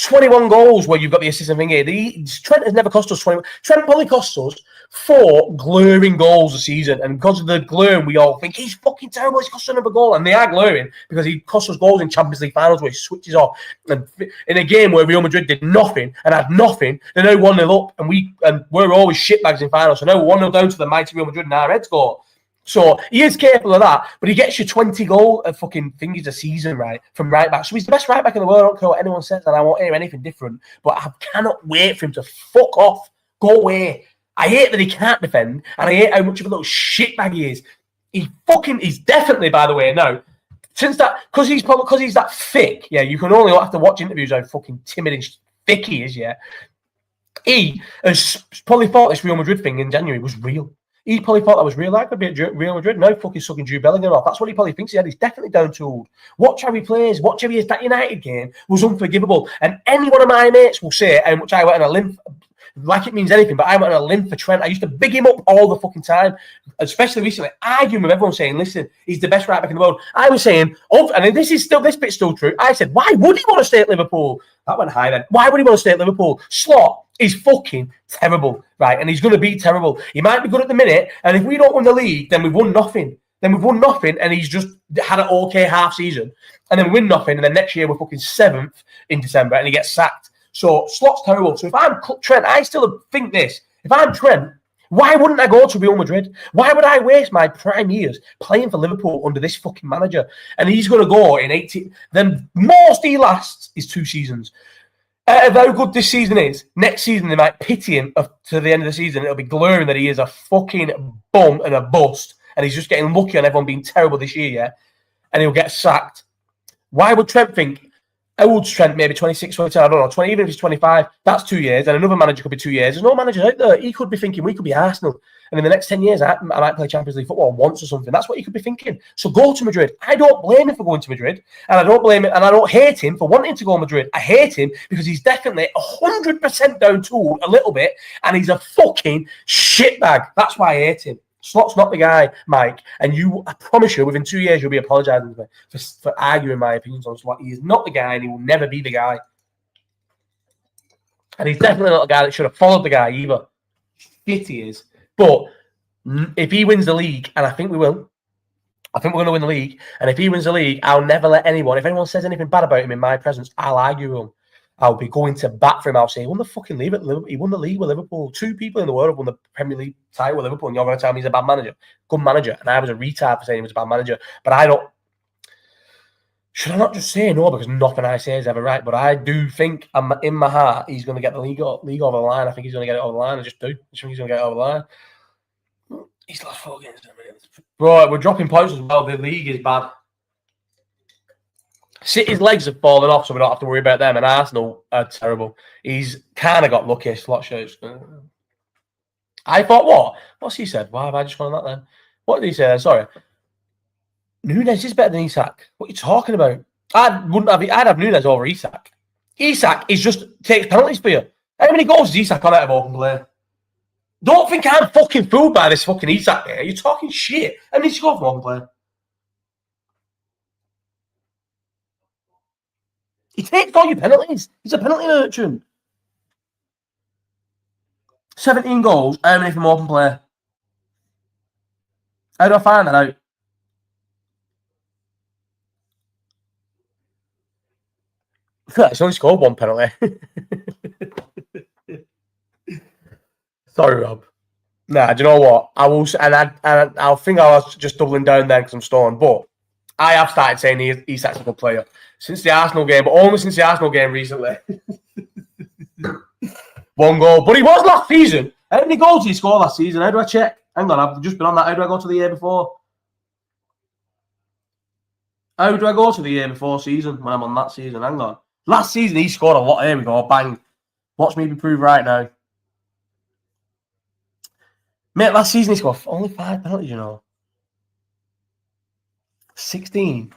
21 goals where you've got the assist and thing here. Trent has never cost us 21. Trent probably cost us 4 glaring goals a season. And because of the glaring, we all think he's fucking terrible. He's cost us another goal. And they are glaring because he cost us goals in Champions League finals where he switches off. And in a game where Real Madrid did nothing and had nothing, they're now 1-0 up. And we're always shitbags in finals. So now we're 1-0 down to the mighty Real Madrid and our heads go. So he is capable of that, but he gets you 20 goal fucking thingies a season, right, from right back. So he's the best right back in the world. I don't care what anyone says, and I won't hear anything different. But I cannot wait for him to fuck off, go away. I hate that he can't defend, and I hate how much of a little shitbag he is. He's definitely, by the way, now since that because he's that thick. Yeah, you can only have to watch interviews how fucking timid and thick he is. Yeah, he has probably thought this Real Madrid thing in January was real. He probably thought that was real. That could be at Real Madrid. No fucking sucking Jude Bellingham off. That's what he probably thinks he had. He's definitely down-tooled. Watch how he plays. Watch how he is. That United game was unforgivable. And any one of my mates will say how much I went on a limb, like it means anything, but I went on a limb for Trent. I used to big him up all the fucking time, especially recently, arguing with everyone saying, listen, he's the best right back in the world. I was saying, and this bit's still true. I said, why would he want to stay at Liverpool? That went high then. Why would he want to stay at Liverpool? Slot is fucking terrible, right? And he's going to be terrible. He might be good at the minute, and if we don't win the league, then we've won nothing. And he's just had an okay half season. And then we win nothing, and then next year we're fucking 7th in December, and he gets sacked. So Slot's terrible. So if I'm Trent, I still think this. If I'm Trent, why wouldn't I go to Real Madrid? Why would I waste my prime years playing for Liverpool under this fucking manager? And he's going to go in 18. Then most he lasts is 2 seasons. How good this season is, next season they might pity him to the end of the season. It'll be glaring that he is a fucking bum and a bust, and he's just getting lucky on everyone being terrible this year, yeah? And he'll get sacked. Why would Trent think, how old's Trent? Maybe 26, 27, I don't know, 20, even if he's 25, that's 2 years, and another manager could be 2 years. There's no managers out there. He could be thinking, we could be Arsenal, and in the next 10 years, I might play Champions League football once or something. That's what he could be thinking. So go to Madrid. I don't blame him for going to Madrid, and I don't blame him, and I don't hate him for wanting to go to Madrid. I hate him because he's definitely 100% down-tooled a little bit, and he's a fucking shitbag. That's why I hate him. Slot's not the guy, Mike, and I promise you, within 2 years, you'll be apologising to me for arguing my opinions on Slot. He is not the guy, and he will never be the guy. And he's definitely not a guy that should have followed the guy either. Shit he is. But if he wins the league, and I think we will, I think we're going to win the league, and if he wins the league, I'll never let anyone, if anyone says anything bad about him in my presence, I'll argue with him. I'll be going to bat for him. I'll say, he won the fucking league at Liverpool. He won the league with Liverpool. 2 people in the world have won the Premier League title with Liverpool, and you're going to tell me he's a bad manager. Good manager. And I was a retard for saying he was a bad manager. But I don't... Should I not just say no, because nothing I say is ever right? But I do think, in my heart, he's going to get the league over the line. I think he's going to get it over the line. I just do. I just think he's going to get it over the line. He's lost 4 games. Bro, we're dropping points as well. The league is bad. City's legs have fallen off, so we don't have to worry about them. And Arsenal are terrible. He's kind of got lucky. Slot shows. I thought, what? What's he said? Why have I just gone on that then? What did he say then? Sorry. Nunes is better than Isak. What are you talking about? I'd have Nunes over Isak. Isak takes penalties for you. How many goals does Isak on out of open play? Don't think I'm fucking fooled by this fucking Isak there. You're talking shit. How many score from open play? He takes all your penalties. He's a penalty merchant. 17 goals, how many from open play? How do I find that out? He's only scored 1 penalty. Sorry, Rob. Nah, do you know what? I will, and I think I was just doubling down there because I'm stoned, but I have started saying he's a good player since the Arsenal game, but only since the Arsenal game recently. 1 goal, but he was last season. How many goals did he score last season? How do I check? Hang on, I've just been on that. How do I go to the year before? How do I go to the year before season when I'm on that season? Hang on. Last season he scored a lot. Here we go. Bang. Watch me be proved right now. Mate, last season he scored only 5 penalties, you know. 16.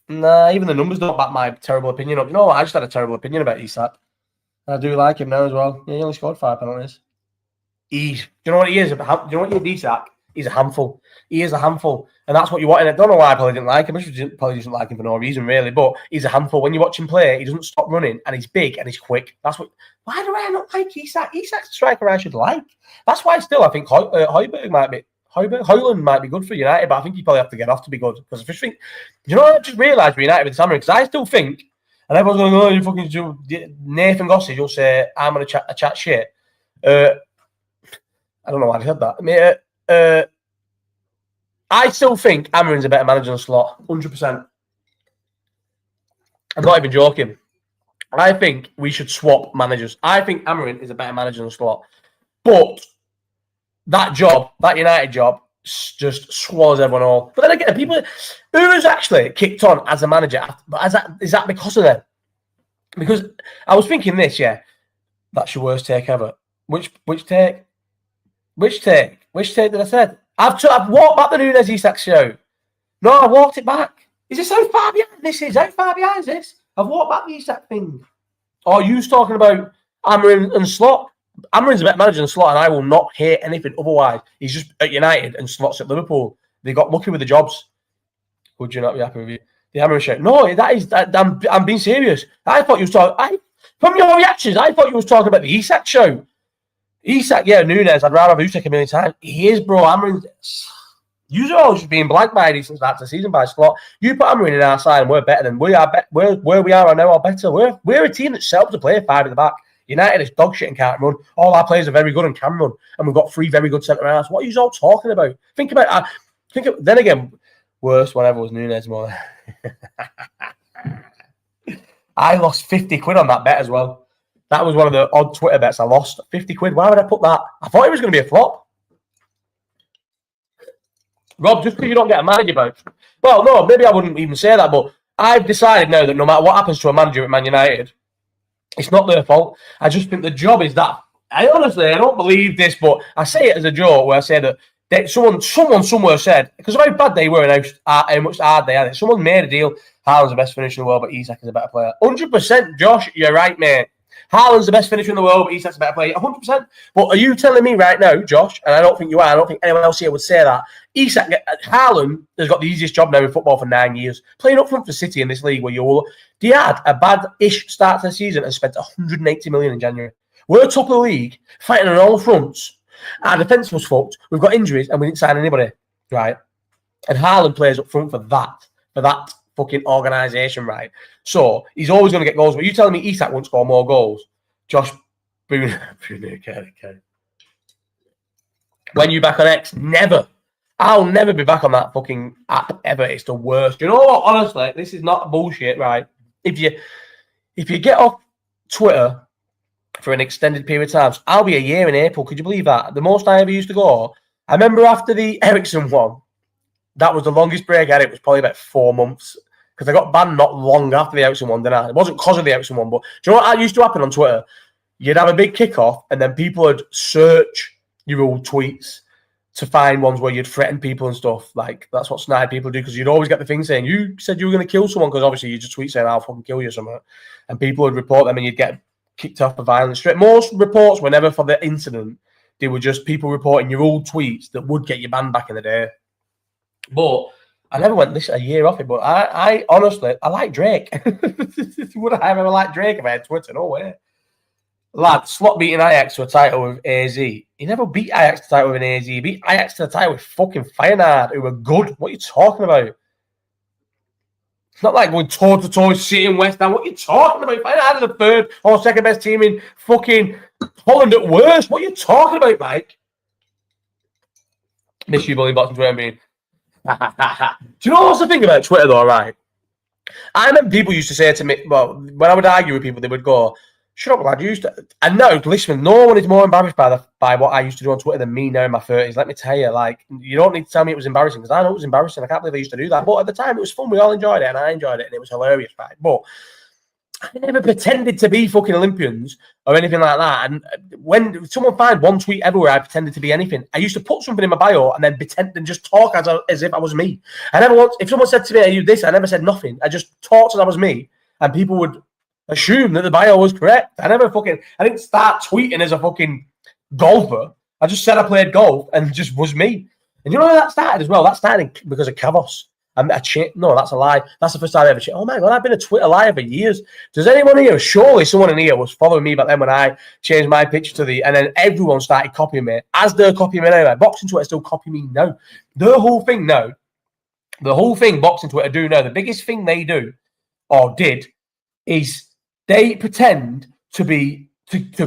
Nah, even the numbers don't back my terrible opinion up. You know what? I just had a terrible opinion about Isak. I do like him now as well. Yeah, he only scored 5 penalties. Do you know what he is? Do you know what he is, Isak? he's a handful. He is a handful. And that's what you want. And I don't know why I probably didn't like him. I probably didn't like him for no reason, really. But he's a handful. When you watch him play, he doesn't stop running, and he's big and he's quick. That's what. Why do I not like Isak? Isak's a striker I should like. That's why still I think Højbjerg might be. Højlund might be good for United, but I think you probably have to get off to be good. Because I just think, I just realised with United with Cameron, because I still think, and everyone's going, oh, you fucking Nathan Gossage will say, I'm going to chat shit. I don't know why I said that. I still think Amarin's a better manager than Slot, 100%. I'm not even joking. I think we should swap managers. I think Amarin is a better manager than Slot. But that job, that United job, just swallows everyone all. But then again, people who has actually kicked on as a manager, but is that because of them? Because I was thinking this, yeah, that's your worst take ever. Which take? Which take did I say? I've walked back the Nunes Isak show. No, I walked it back. Is this how far behind this is? How far behind is this? I've walked back the Isak thing. Or you talking about Amarin and Slot? Amarin's a better manager than Slot, and I will not hear anything otherwise. He's just at United and Slot's at Liverpool. They got lucky with the jobs. Would you not be happy with you? The Amarin show. No, I'm being serious. I thought you was talking. From your reactions, I thought you was talking about the Isak show. Isak, yeah, Nunes. I'd rather have Isak a million times. He is, bro. Amarin. You're all just being blanked by it since that's the season by Slot. You put Amarin in our side, and we're better than we are. Where we are now, or better. We're a team that's set up to play 5 at the back. United is dog shit and can't run. All our players are very good and can run, and we've got 3 very good centre halves. What are you all talking about? Then again, worse whenever was Nunes more. I lost 50 quid on that bet as well. That was one of the odd Twitter bets I lost. 50 quid. Why would I put that? I thought it was going to be a flop. Rob, just because you don't get a manager bounce. Well, no, maybe I wouldn't even say that, but I've decided now that no matter what happens to a manager at Man United, it's not their fault. I just think the job is that. I don't believe this, but I say it as a joke where I say that someone somewhere said, because of how bad they were and how much hard they had it, someone made a deal. Haaland's the best finisher in the world, but Isak is a better player. 100%, Josh, you're right, mate. Haaland's the best finisher in the world, but Isak's a better player. 100%. But are you telling me right now, Josh, and I don't think you are, I don't think anyone else here would say that, Haaland has got the easiest job now in football for 9 years. Playing up front for City in this league where they had a bad-ish start to the season and spent 180 million in January. We're top of the league, fighting on all fronts. Our defence was fucked. We've got injuries and we didn't sign anybody, right? And Haaland plays up front for that fucking organisation, right? So he's always going to get goals. But you telling me Isak won't score more goals? Josh, when you back on X? Never. I'll never be back on that fucking app ever. It's the worst. You know what? Honestly, this is not bullshit, right? If you get off Twitter for an extended period of time, I'll be a year in April. Could you believe that? The most I ever used to go, I remember after the Ericsson one, that was the longest break I had. It was probably about 4 months because I got banned not long after the Ericsson one, didn't I? It wasn't because of the Ericsson one, but do you know what used to happen on Twitter? You'd have a big kickoff and then people would search your old tweets to find ones where you'd threaten people and stuff. Like, that's what snide people do, because you'd always get the thing saying, you said you were going to kill someone, because obviously you just tweet saying, I'll fucking kill you or something. And people would report them and you'd get kicked off for violence. Most reports were never for the incident. They were just people reporting your old tweets that would get you banned back in the day. But I never went a year off it, but I honestly, I like Drake. Would I have ever liked Drake if I had Twitter? No way. Lad, Slot beating Ajax to a title with AZ. He never beat Ajax to the title with an AZ. He beat Ajax to the title with fucking Feyenoord, who were good. What are you talking about? It's not like going toe-to-toe with City and West Ham. What are you talking about? Feyenoord are the third or second best team in fucking Holland at worst. What are you talking about, Mike? Miss you, bully box and Twitter being. Do you know what's the thing about Twitter, though, right? I remember people used to say to me, well, when I would argue with people, they would go, shut up, lad. You used to. And now, listen, no one is more embarrassed by what I used to do on Twitter than me now in my 30s. Let me tell you, like, you don't need to tell me it was embarrassing, because I know it was embarrassing. I can't believe I used to do that. But at the time, it was fun. We all enjoyed it, and I enjoyed it, and it was hilarious, right? But I never pretended to be fucking Olympians or anything like that. And when someone find one tweet everywhere, I pretended to be anything. I used to put something in my bio and then pretend and just talk as if I was me. I never once, if someone said to me, "Are you this?" I never said nothing. I just talked as I was me, and people would assume that the bio was correct. I didn't start tweeting as a fucking golfer. I just said I played golf and just was me. And you know where that started as well? That started because of Kavos. No, that's a lie. That's the first time I ever changed. Oh my God, I've been a Twitter liar for years. Does anyone here, surely someone in here was following me back then when I changed my picture to and then everyone started copying me. As they're copying me anyway, Boxing Twitter still copy me now. The whole thing Boxing Twitter do now, the biggest thing they do, or did, is they pretend to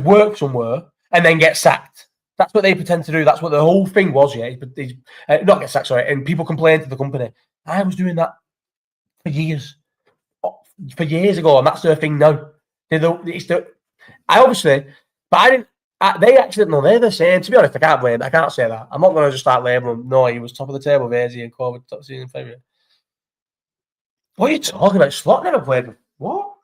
work somewhere and then get sacked. That's what they pretend to do. That's what the whole thing was, yeah. Not get sacked, sorry. And people complain to the company. I was doing that for years ago, and that's their thing now. They actually, no, they're the same. To be honest, I can't say that. I'm not going to just start labeling. No, he was top of the table, Vazy and COVID top season favourite. What are you talking about? Slot never played with what?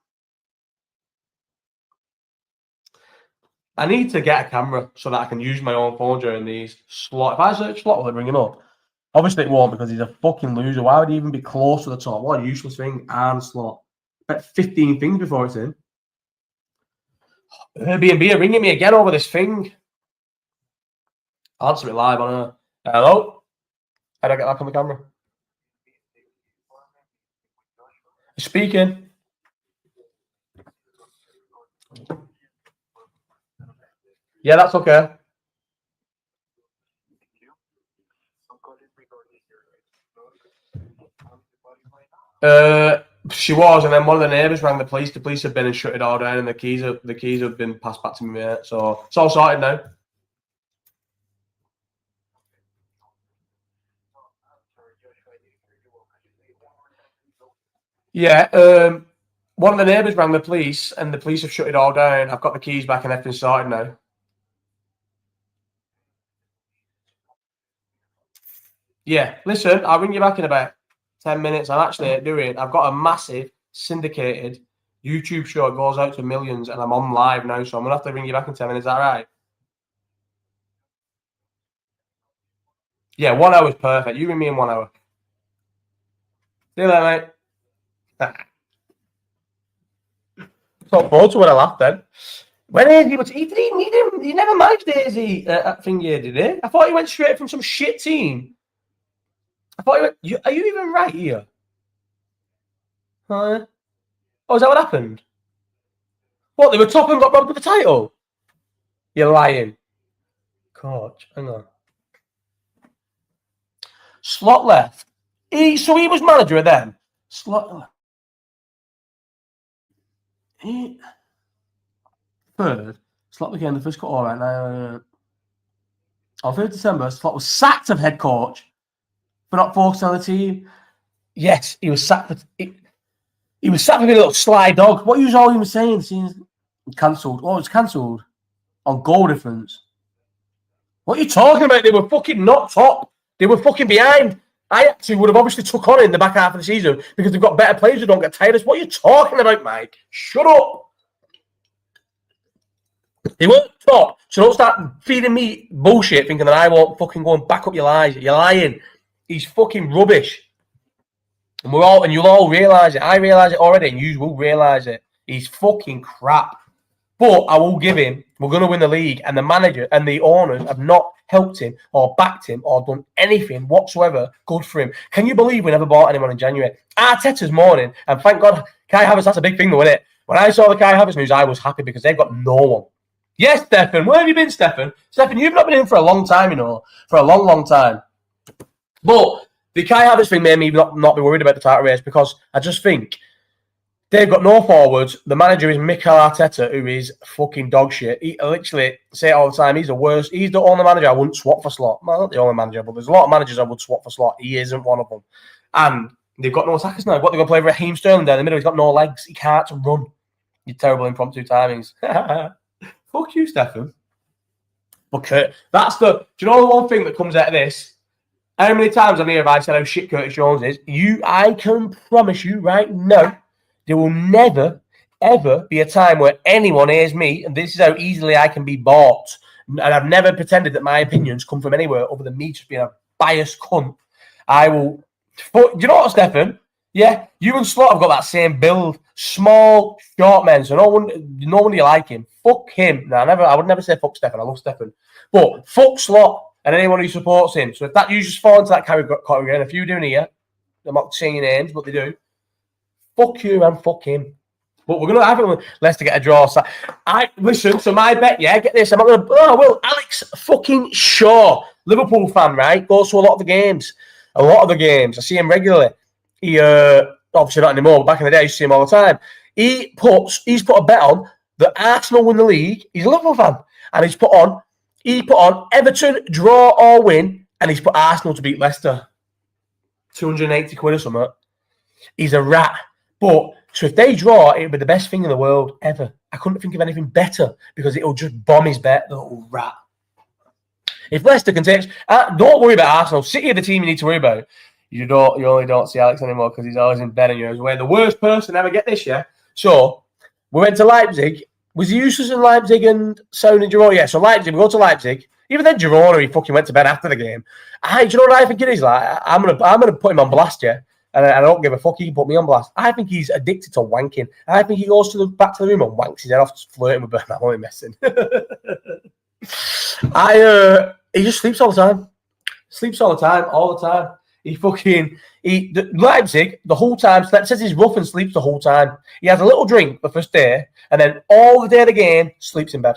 I need to get a camera so that I can use my own phone during these. Slot. If I search Slot, will it bring him up? Obviously it won't because he's a fucking loser. Why would he even be close to the top? What a useless thing. And Slot. Bet 15 things before it's in. Airbnb are ringing me again over this thing. I'll answer it live on her. Hello? How do I get back on the camera? Speaking. Yeah, that's okay. She was, and then one of the neighbours rang the police. The police had been and shut it all down, and the keys have been passed back to me, mate. So it's all sorted now. Yeah, one of the neighbours rang the police, and the police have shut it all down. I've got the keys back, and everything's sorted now. Yeah, listen, I'll ring you back in about 10 minutes. I've got a massive syndicated YouTube show. It goes out to millions, and I'm on live now, so I'm going to have to ring you back in 10 minutes. Is that right? Yeah, 1 hour is perfect. You ring me in 1 hour. See you later, mate. Look forward to when I laughed then. When he never managed Daisy that thing here, did he? I thought he went straight from some shit team. I thought he went. Are you even right here? Oh, is that what happened? What, they were top and got robbed of the title? You're lying. Coach, hang on. Slot left. So he was manager of them. Slot. Third. Slot became the first cut. All right now. On 3rd December, Slot was sacked of head coach for not focusing on the team. Yes, he was sacked. He was sacked for being a little sly dog. What was all he was saying? Cancelled. Oh, it was cancelled on goal difference. What are you talking about? They were fucking not top. They were fucking behind. I actually would have obviously took on in the back half of the season because they've got better players who don't get tired. What are you talking about, Mike? Shut up. They weren't top, so don't start feeding me bullshit thinking that I won't fucking go and back up your lies. You're lying. He's fucking rubbish. And you'll all realise it. I realise it already, and you will realise it. He's fucking crap. But I will give him, we're going to win the league, and the manager and the owners have not helped him or backed him or done anything whatsoever good for him. Can you believe we never bought anyone in January? Arteta's mourning, and thank God, Kai Havertz, that's a big thing though, isn't it? When I saw the Kai Havertz news, I was happy because they've got no one. Yes, Stefan, where have you been, Stefan? Stefan, you've not been in for a long time, you know, for a long, long time. But the Kai Havertz thing made me not be worried about the title race because I just think they've got no forwards. The manager is Mikel Arteta, who is fucking dog shit. He literally say it all the time. He's the worst. He's the only manager I wouldn't swap for Slot. Well, not the only manager, but there's a lot of managers I would swap for Slot. He isn't one of them. And they've got no attackers now. What, they're going to play Raheem Sterling down the middle? He's got no legs. He can't run. You're terrible impromptu timings. Fuck you, Stefan. But that's do you know the one thing that comes out of this? How many times on here have I said how shit Curtis Jones is? I can promise you right now, there will never, ever be a time where anyone hears me, and this is how easily I can be bought. And I've never pretended that my opinions come from anywhere other than me just being a biased cunt. I will. Do you know what, Stefan? Yeah, you and Slot have got that same build. Small, short men, so no wonder you like him. Fuck him. No, I would never say fuck Stefan. I love Stefan. But fuck Slot. and anyone who supports him. So if that you just fall into that category, and if you're doing here, I'm not saying names, but they do. Fuck you and fuck him. But we're going to have it. Leicester get a draw. So listen, so my bet, yeah, get this. I'm not going to. Oh, well, Alex fucking Shaw, Liverpool fan, right? Goes to a lot of the games. I see him regularly. He, obviously not anymore, but back in the day, I used to see him all the time. He's put a bet on that Arsenal win the league. He's a Liverpool fan. And he put on Everton, draw or win, and he's put Arsenal to beat Leicester. 280 quid or something. He's a rat. But, so if they draw, it would be the best thing in the world ever. I couldn't think of anything better because it'll just bomb his bet, the little rat. If Leicester can take... don't worry about Arsenal. City are the team you need to worry about. You only don't see Alex anymore because he's always in bed and you're the worst person to ever get this, yeah? So, we went to Leipzig. Was he useless in Leipzig and Sound and Girona? Yeah, so Leipzig, we go to Leipzig. Even then, Girona, he fucking went to bed after the game. Do you know what I think it is? Like, I'm gonna put him on blast, yeah? And I don't give a fuck. He can put me on blast. I think he's addicted to wanking. I think he goes back to the room and wanks his head off flirting with Bernard. I'm only messing. He just sleeps all the time. Leipzig, the whole time, says he's rough and sleeps the whole time. He has a little drink the first day, and then all the day of the game, sleeps in bed.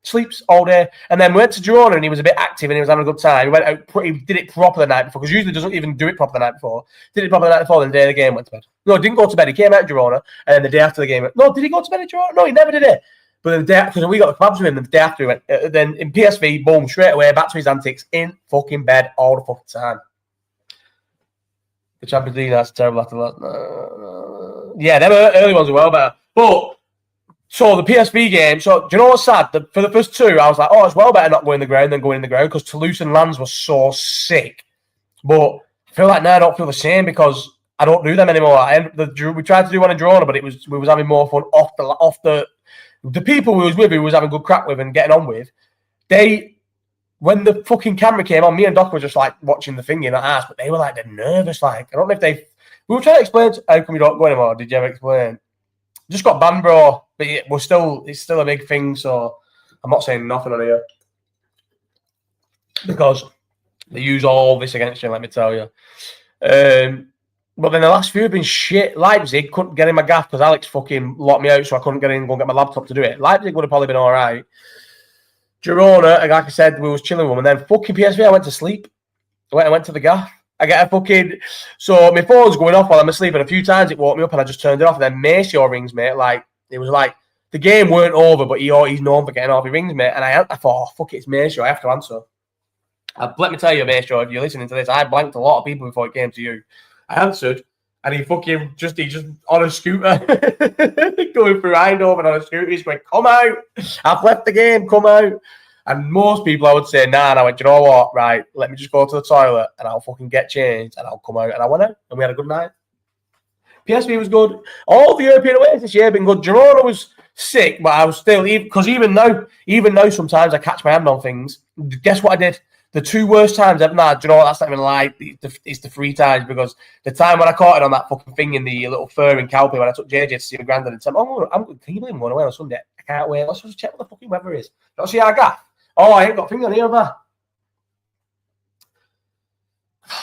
Sleeps all day. And then we went to Girona and he was a bit active and he was having a good time. He went out, he did it proper the night before, because usually doesn't even do it proper the night before. Did it proper the night before, then the day of the game went to bed. No, he didn't go to bed. He came out of Girona, and then the day after the game, no, did he go to bed at Girona? No, he never did it. But then the day, because we got the clubs with him, the day after he went, then in PSV, boom, straight away, back to his antics, in fucking bed all the fucking time. The Champions League, that's terrible after that. Yeah, them early ones were well better. But, so the PSV game, so do you know what's sad? For the first two, I was like, oh, it's well better not going in the ground than going in the ground, because Toulouse and Lens were so sick. But I feel like now I don't feel the same because I don't do them anymore. We tried to do one in Girona, but we was having more fun off the people we was with, who was having good crack with and getting on with. When the fucking camera came on, me and Doc were just like watching the thing in our ass, but they were like, they're nervous. Like, I don't know if we were trying to explain how come we don't go anymore. Did you ever explain? Just got banned, bro. But it's still a big thing, so I'm not saying nothing on here. Because they use all this against you, let me tell you. But then the last few have been shit. Leipzig couldn't get in my gaff because Alex fucking locked me out, so I couldn't get in and go and get my laptop to do it. Leipzig would have probably been all right. Girona, like I said, we was chilling with them. And then fucking PSV, I went to sleep. I went to the gaff. I get a fucking... So my phone's going off while I'm asleep, and a few times it woke me up and I just turned it off. And then Merseyside rings me. Like, it was like, the game weren't over, but he's known for getting off. He rings me, and I thought, oh, fuck it, it's Merseyside. I have to answer. Let me tell you, Merseyside, if you're listening to this, I blanked a lot of people before it came to you. I answered, and he just on a scooter, going through Eindhoven on a scooter. He's going, come out. I've left the game, come out. And most people, I would say, nah. And I went, you know what? Right, let me just go to the toilet and I'll fucking get changed and I'll come out. And I went out and we had a good night. PSV was good. All the European aways this year have been good. Girona was sick, but I was still, because even though sometimes I catch my hand on things, guess what I did? The two worst times ever, do you know what? That's not even a lie. It's the 3 times, because the time when I caught it on that fucking thing in the little fur in Calpe when I took JJ to see my granddad and said, can you believe I'm going away on Sunday? I can't wait. Let's just check what the fucking weather is. Don't see our gaff. Oh, I ain't got a thing on here, have I?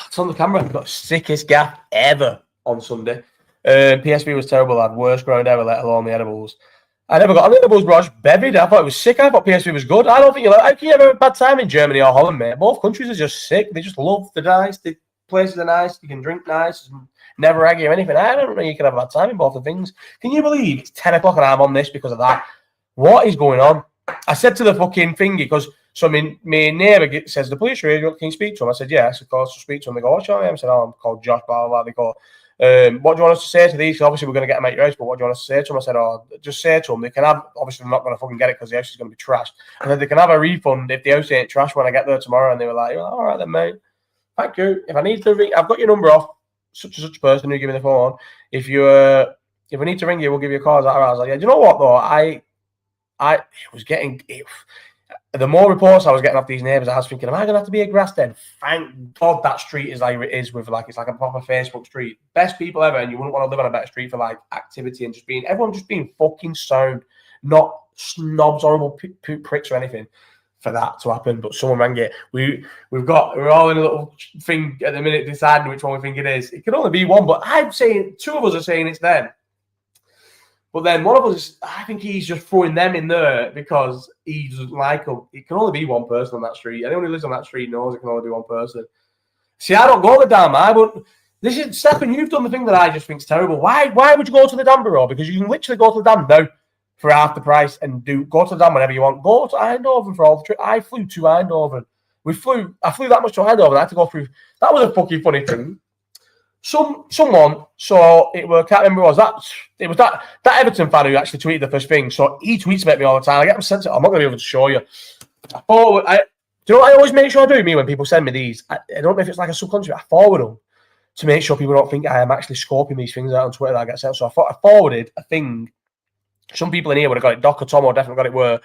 It's on the camera. I've got sickest gaff ever on Sunday. PSV was terrible. I had worst ground ever, let alone the edibles. I never got on the edibles, bro. I just bevied. I thought it was sick. I thought PSV was good. I don't think how can you have a bad time in Germany or Holland, mate? Both countries are just sick. They just love the nice. The places are nice. You can drink nice. Never argue or anything. I don't know you can have a bad time in both the things. Can you believe it's 10 o'clock and I'm on this because of that? What is going on? I said to the fucking thingy, because my neighbour says, the police radio, can you speak to him? I said, yes, of course, I'll speak to him. They go, what's your name? I said, I'm called Josh, blah, blah, blah. They go, what do you want us to say to these? Because obviously we're going to get them at your house, but what do you want us to say to them? I said, just say to them, they can have, obviously they're not going to fucking get it because the house is going to be trashed. And then they can have a refund if the house ain't trashed when I get there tomorrow. And they were like, all right then, mate. Thank you. If I need to ring, I've got your number off such and such person who give me the phone. If we need to ring you, we'll give you a call. I was like, yeah, do you know what though? The more reports I was getting off these neighbours, I was thinking, am I going to have to be a grass den? Thank God that street is like it is with it's like a proper Facebook street. Best people ever, and you wouldn't want to live on a better street for like activity and everyone just being fucking sound, not snobs, horrible pricks or anything. for that to happen, but someone rang it. We're all in a little thing at the minute deciding which one we think it is. It can only be one, but I'm saying 2 of us are saying it's them. But then one of us, I think he's just throwing them in there because he doesn't like them. It can only be one person on that street. Anyone who lives on that street knows it can only be one person. See, I don't go to the damn. This is Stephen. You've done the thing that I just think is terrible. Why would you go to the damn bureau? Because you can literally go to the damn now for half the price and go to the damn whenever you want. Go to Eindhoven for all the trip. I flew to Eindhoven. I flew that much to Eindhoven. I had to go through. That was a fucking funny thing. Someone saw it. Can't remember who it was. It was that Everton fan who actually tweeted the first thing. So he tweets about me all the time. I get them sent it. I'm not going to be able to show you. Do you know what I always make sure I do? Me when people send me these, I don't know if it's like a subconscious. I forward them to make sure people don't think I am actually scoping these things out on Twitter that I get sent. So I forwarded a thing. Some people in here would have got it. Doc or Tom or definitely got it. Where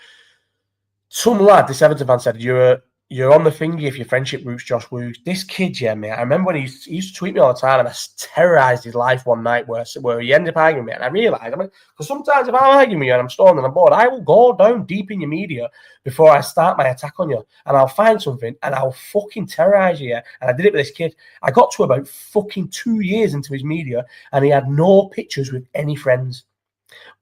some lad, this Everton fan, said, You're on the thingy if your friendship group's Josh Woogs. This kid, yeah, mate. I remember when he used to tweet me all the time, and I terrorised his life one night where he ended up arguing with me. And I realised, because sometimes if I'm arguing with you and I'm stoned and I'm bored, I will go down deep in your media before I start my attack on you. And I'll find something and I'll fucking terrorise you. Yeah? And I did it with this kid. I got to about fucking 2 years into his media, and he had no pictures with any friends.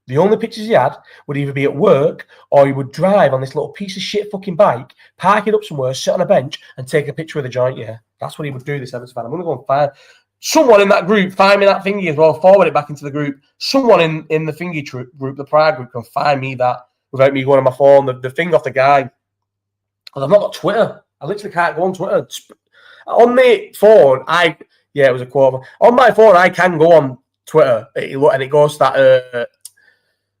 The only pictures he had would either be at work or he would drive on this little piece of shit fucking bike, park it up somewhere, sit on a bench and take a picture of the joint, yeah. That's what he would do, this Everton fan. I'm going to go and find someone in that group, find me that thingy as well, forward it back into the group. Someone in the thingy group, the Pride group, can find me that without me going on my phone, the thing off the guy. Because I've not got Twitter. I literally can't go on Twitter. On my phone, it was a quote. On my phone, I can go on Twitter and it goes to that...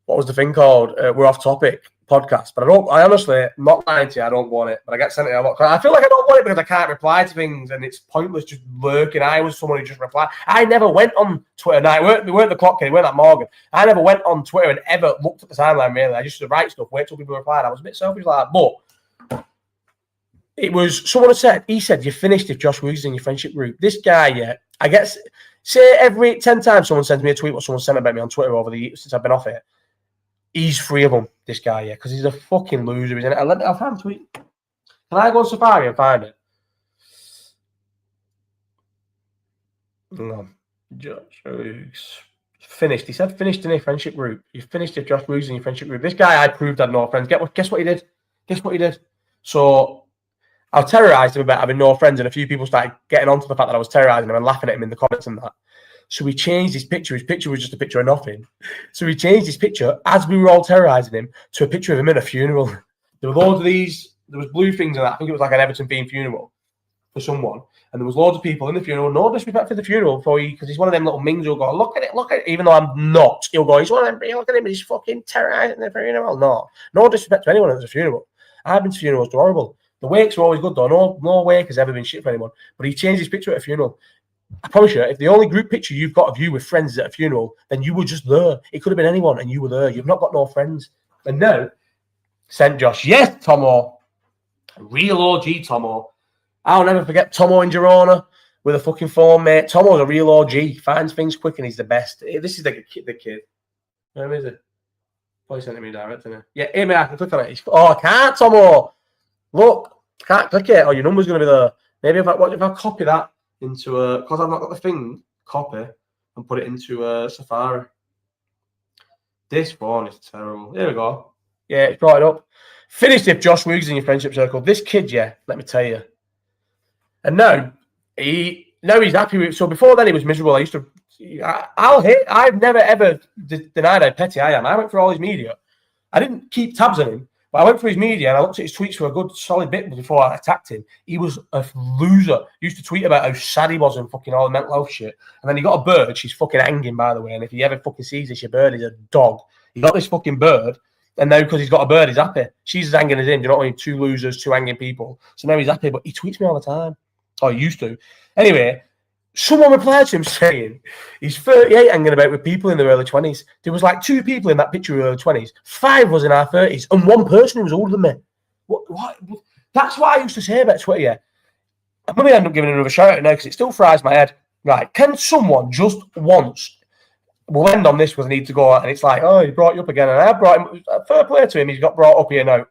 what was the thing called? We're Off Topic podcast. But I honestly, I'm not lying to you, I don't want it. But I get sent it a lot. I feel like I don't want it because I can't reply to things and it's pointless just lurking. I was someone who just replied. I never went on Twitter. Now, we weren't the clock kid, we weren't that Morgan. I never went on Twitter and ever looked at the timeline, really. I just used to write stuff, wait till people replied. I was a bit selfish like that. But it was, someone said, you're finished if Josh Woogs is in your friendship group. This guy, yeah, I guess, say every 10 times someone sends me a tweet what someone sent about me on Twitter over the years since I've been off it. He's 3 of them, this guy, yeah, because he's a fucking loser, isn't it? I'll find a tweet. Can I go on Safari and find it? No. Josh Woogs. Finished. He said finished in a friendship group. You finished if Josh Woogs in your friendship group. This guy I proved had no friends. Guess what he did? Guess what he did? So I terrorised him about having no friends, and a few people started getting onto the fact that I was terrorising him and laughing at him in the comments and that. So we changed his picture. His picture was just a picture of nothing. So we changed his picture as we were all terrorising him to a picture of him at a funeral. There were loads of these. There was blue things and that. I think it was like an Everton themed funeral for someone. And there was loads of people in the funeral. No disrespect for the funeral because he's one of them little mings who'll go, look at it. Even though I'm not, he'll go, he's one of them. Look at him. He's fucking terrorising the funeral. No disrespect to anyone at the funeral. I've been to funerals. They're horrible. The wakes are always good though. No wake has ever been shit for anyone. But he changed his picture at a funeral. I promise you, if the only group picture you've got of you with friends at a funeral, then you were just there. It could have been anyone, and you were there. You've not got no friends. And now, sent Josh. Yes, Tomo. Real OG Tomo. I'll never forget Tomo in Girona with a fucking phone, mate. Tomo's a real OG. Finds things quick, and he's the best. This is the kid. Where is it? Probably sent it me direct, didn't it? Yeah, here, mate, I can click on it. I can't, Tomo. Look, can't click it. Oh, your number's going to be there. Maybe if I copy that into because I've not got the thing, copy and put it into Safari. This phone is terrible. Here we go. Yeah, it's brought it up. Finished if Josh Woogs in your friendship circle. This kid, yeah, let me tell you. And now he's happy with. So before then he was miserable. I've never ever denied how petty I am. I went through all his media. I didn't keep tabs on him. But I went through his media and I looked at his tweets for a good solid bit before I attacked him. He was a loser. He used to tweet about how sad he was and fucking all the mental health shit. And then he got a bird. She's fucking hanging, by the way. And if he ever fucking sees this, your bird is a dog. He got this fucking bird. And now because he's got a bird, he's happy. She's hanging us in. Do you know what I mean? 2 losers, 2 hanging people. So now he's happy. But he tweets me all the time. Oh, he used to. Anyway, someone replied to him saying he's 38 hanging about with people in their early 20s. There was like 2 people in that picture in their early 20s. 5 was in our 30s. And 1 person who was older than me. What? That's what I used to say about Twitter, yeah. I'm going to end up giving another shout out now because it still fries my head. Right, can someone just once, we'll end on this with a need to go out, and it's like, oh, he brought you up again. And I brought him, fair play to him, he's got brought up here now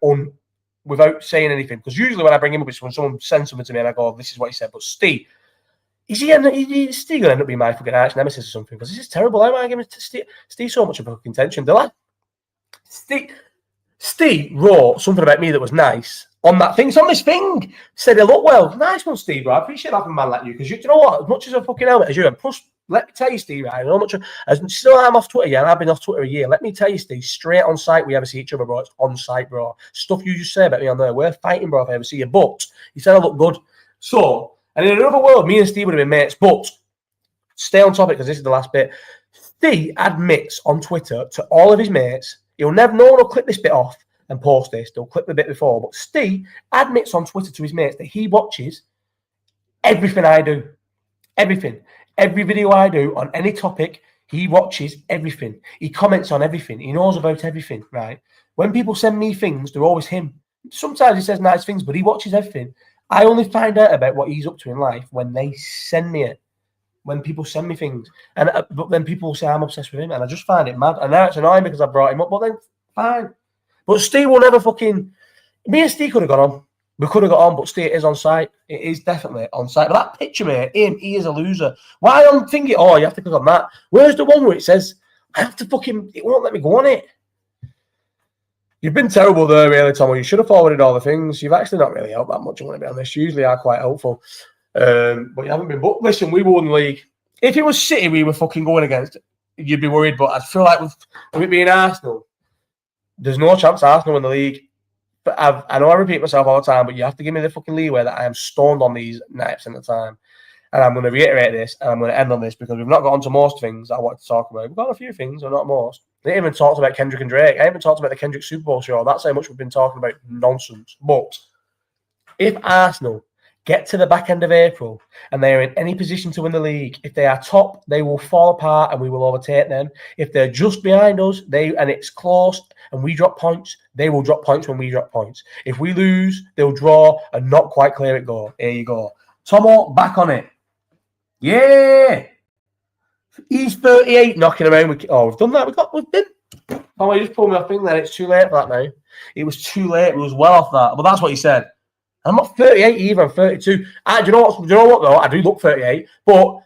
without saying anything. Because usually when I bring him up, it's when someone sends something to me and I go, this is what he said. But Steve, is Steve going to end up being my fucking arch nemesis or something? Because this is terrible. How am I giving Steve so much of fucking attention? Steve wrote something about me that was nice on that thing. It's on this thing. Said he looked well. Nice one, Steve. Right? I appreciate having a man like you. Because you know what? As much as a fucking helmet as you, and plus, let me tell you, Steve, right? I know much. Still, I'm off Twitter, yeah, and I've been off Twitter a year. Let me tell you, Steve, straight on site, we ever see each other, bro. It's on site, bro. Stuff you just say about me on there. We're fighting, bro, if I ever see you. But he said I look good. So, and in another world, me and Steve would have been mates. But stay on topic because this is the last bit. Steve admits on Twitter to all of his mates, no one will clip this bit off and post this. They'll clip the bit before. But Steve admits on Twitter to his mates that he watches everything I do. Everything. Every video I do on any topic, he watches everything. He comments on everything. He knows about everything, right? When people send me things, they're always him. Sometimes he says nice things, but he watches everything. I only find out about what he's up to in life when they send me it. When people send me things. But then people say I'm obsessed with him, and I just find it mad. And now it's annoying because I brought him up, but then fine. But Steve will never fucking... Me and Steve could have gone on. We could have got on, but Steve is on site. It is definitely on site. But that picture, mate, he is a loser. Why I'm thinking, you have to click on that. Where's the one where it says, I have to fucking... It won't let me go on it. You've been terrible there, really, Tom. You should have forwarded all the things. You've actually not really helped that much, I want to be honest. Usually are quite helpful. But you haven't been. But listen, we won the league. If it was City we were fucking going against, you'd be worried. But I feel like with it being Arsenal, there's no chance Arsenal win the league. But I know I repeat myself all the time, but you have to give me the fucking leeway that I am stoned on these 90% of the time. And I'm going to reiterate this, and I'm going to end on this because we've not got onto most things I wanted to talk about. We've got a few things, but not most. They even talked about Kendrick and Drake. I haven't talked about the Kendrick Super Bowl show. That's how much we've been talking about nonsense. But if Arsenal get to the back end of April and they are in any position to win the league, if they are top, they will fall apart and we will overtake them. If they're just behind us, and it's close and we drop points, they will drop points when we drop points. If we lose, they'll draw and not quite clear it go. Here you go. Tomo, back on it. Yeah. He's 38 knocking around. We've done that. We've been. Oh, he just pulled me off thing then. It's too late for that now. It was too late. We was well off that. But that's what he said. I'm not 38 either. I'm 32. Do you know what though? I do look 38. But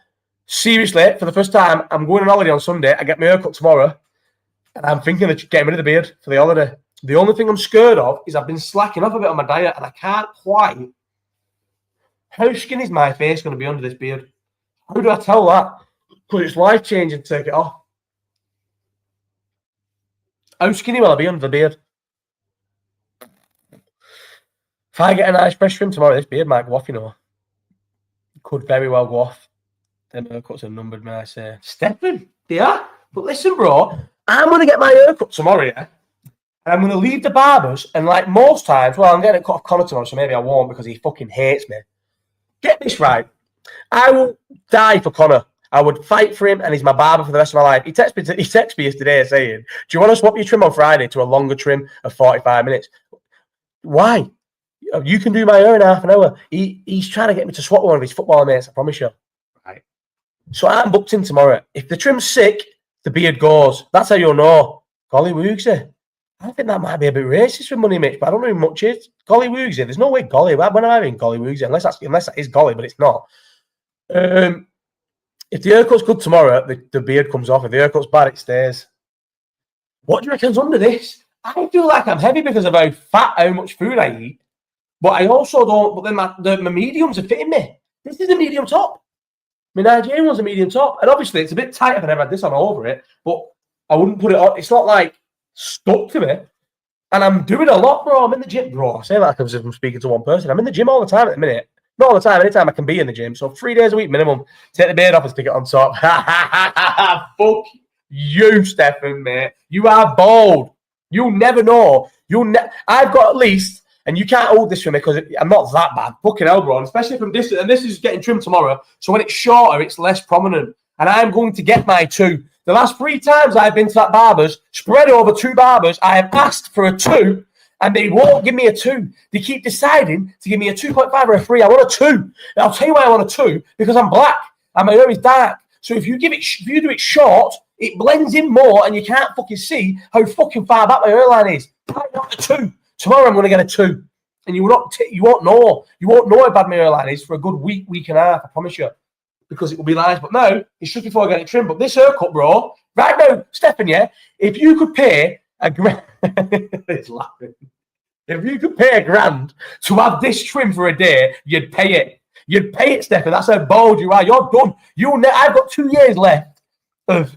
seriously, for the first time, I'm going on holiday on Sunday. I get my haircut tomorrow. And I'm thinking of getting rid of the beard for the holiday. The only thing I'm scared of is I've been slacking off a bit on my diet and I can't quite. How skinny is my face going to be under this beard? How do I tell that? Because it's life-changing to take it off. How skinny will I be under the beard? If I get a nice fresh trim tomorrow, this beard might go off, you know. It could very well go off. Them haircuts are numbered, may I say. Stephen, they are. But listen, bro, I'm going to get my haircut tomorrow, yeah? And I'm going to leave the barbers, and like most times, well, I'm getting it cut off Connor tomorrow, so maybe I won't because he fucking hates me. Get this right. I will die for Connor. I would fight for him, and he's my barber for the rest of my life. He texted me yesterday saying, do you want to swap your trim on Friday to a longer trim of 45 minutes? Why? You can do my hair in half an hour. He's trying to get me to swap with one of his football mates, I promise you. Right. So I'm booked in tomorrow. If the trim's sick, the beard goes. That's how you'll know. Golly Woogsy. I think that might be a bit racist for Money Mitch, but I don't know who much is. Golly Woogsy. There's no way Golly. When am I in Golly Woogsy? Unless that is Golly, but it's not. If the haircut's good tomorrow, the beard comes off. If the haircut's bad, it stays. What do you reckon's under this? I feel like I'm heavy because of how much food I eat. But I also don't. But then my mediums are fitting me. This is a medium top. My Nigerian one's a medium top, and obviously it's a bit tight if I never had this on over it. But I wouldn't put it on. It's not like stuck to me. And I'm doing a lot, bro. I'm in the gym, bro. I say that as if I'm speaking to one person. I'm in the gym all the time at the minute. Not all the time. Anytime I can be in the gym. So 3 days a week minimum. Take the beard off and stick it on top. Fuck you, Stefan, mate. You are bold. You'll never know. I've got at least, and you can't hold this for me because I'm not that bad. Fucking hell, bro. And especially from distance. And this is getting trimmed tomorrow. So when it's shorter, it's less prominent. And I'm going to get my 2. The last 3 times I've been to that barber's, spread over 2 barbers, I have asked for a 2. And they won't give me a 2. They keep deciding to give me a 2.5 or a 3. I want a 2. And I'll tell you why I want a 2. Because I'm black and my hair is dark. So if you do it short, it blends in more and you can't fucking see how fucking far back my hairline is. I want a 2. Tomorrow I'm going to get a 2. And you won't know how bad my hairline is for a good week and a half, I promise you. Because it will be lies. But no, it's just before I get it trimmed. But this haircut, bro, right now, Stefan, yeah, if you could pay a grand, it's laughing. If you could pay £1,000 to have this trim for a day, you'd pay it. You'd pay it, Stefan. That's how bold you are. You're done. I've got 2 years left of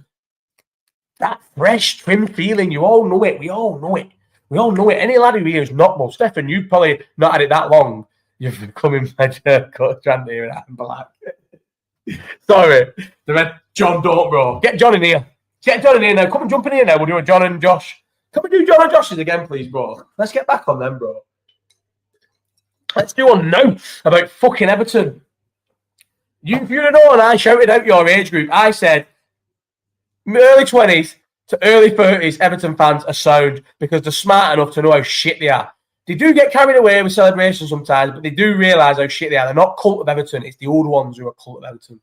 that fresh trim feeling. You all know it. We all know it. We all know it. Any lad who hears not, well, Stefan, you've probably not had it that long. You've come in my haircut, Trent, here and black. Sorry. They went, John, don't, bro. Get John in here. Get John in here now. Come and jump in here now. We'll do a John and Josh. Come and do John and Josh's again, please, bro. Let's get back on them, bro. Let's do one now about fucking Everton. If you'd have known, I shouted out your age group. I said, early 20s to early 30s, Everton fans are sound because they're smart enough to know how shit they are. They do get carried away with celebrations sometimes, but they do realise how shit they are. They're not cult of Everton. It's the old ones who are cult of Everton.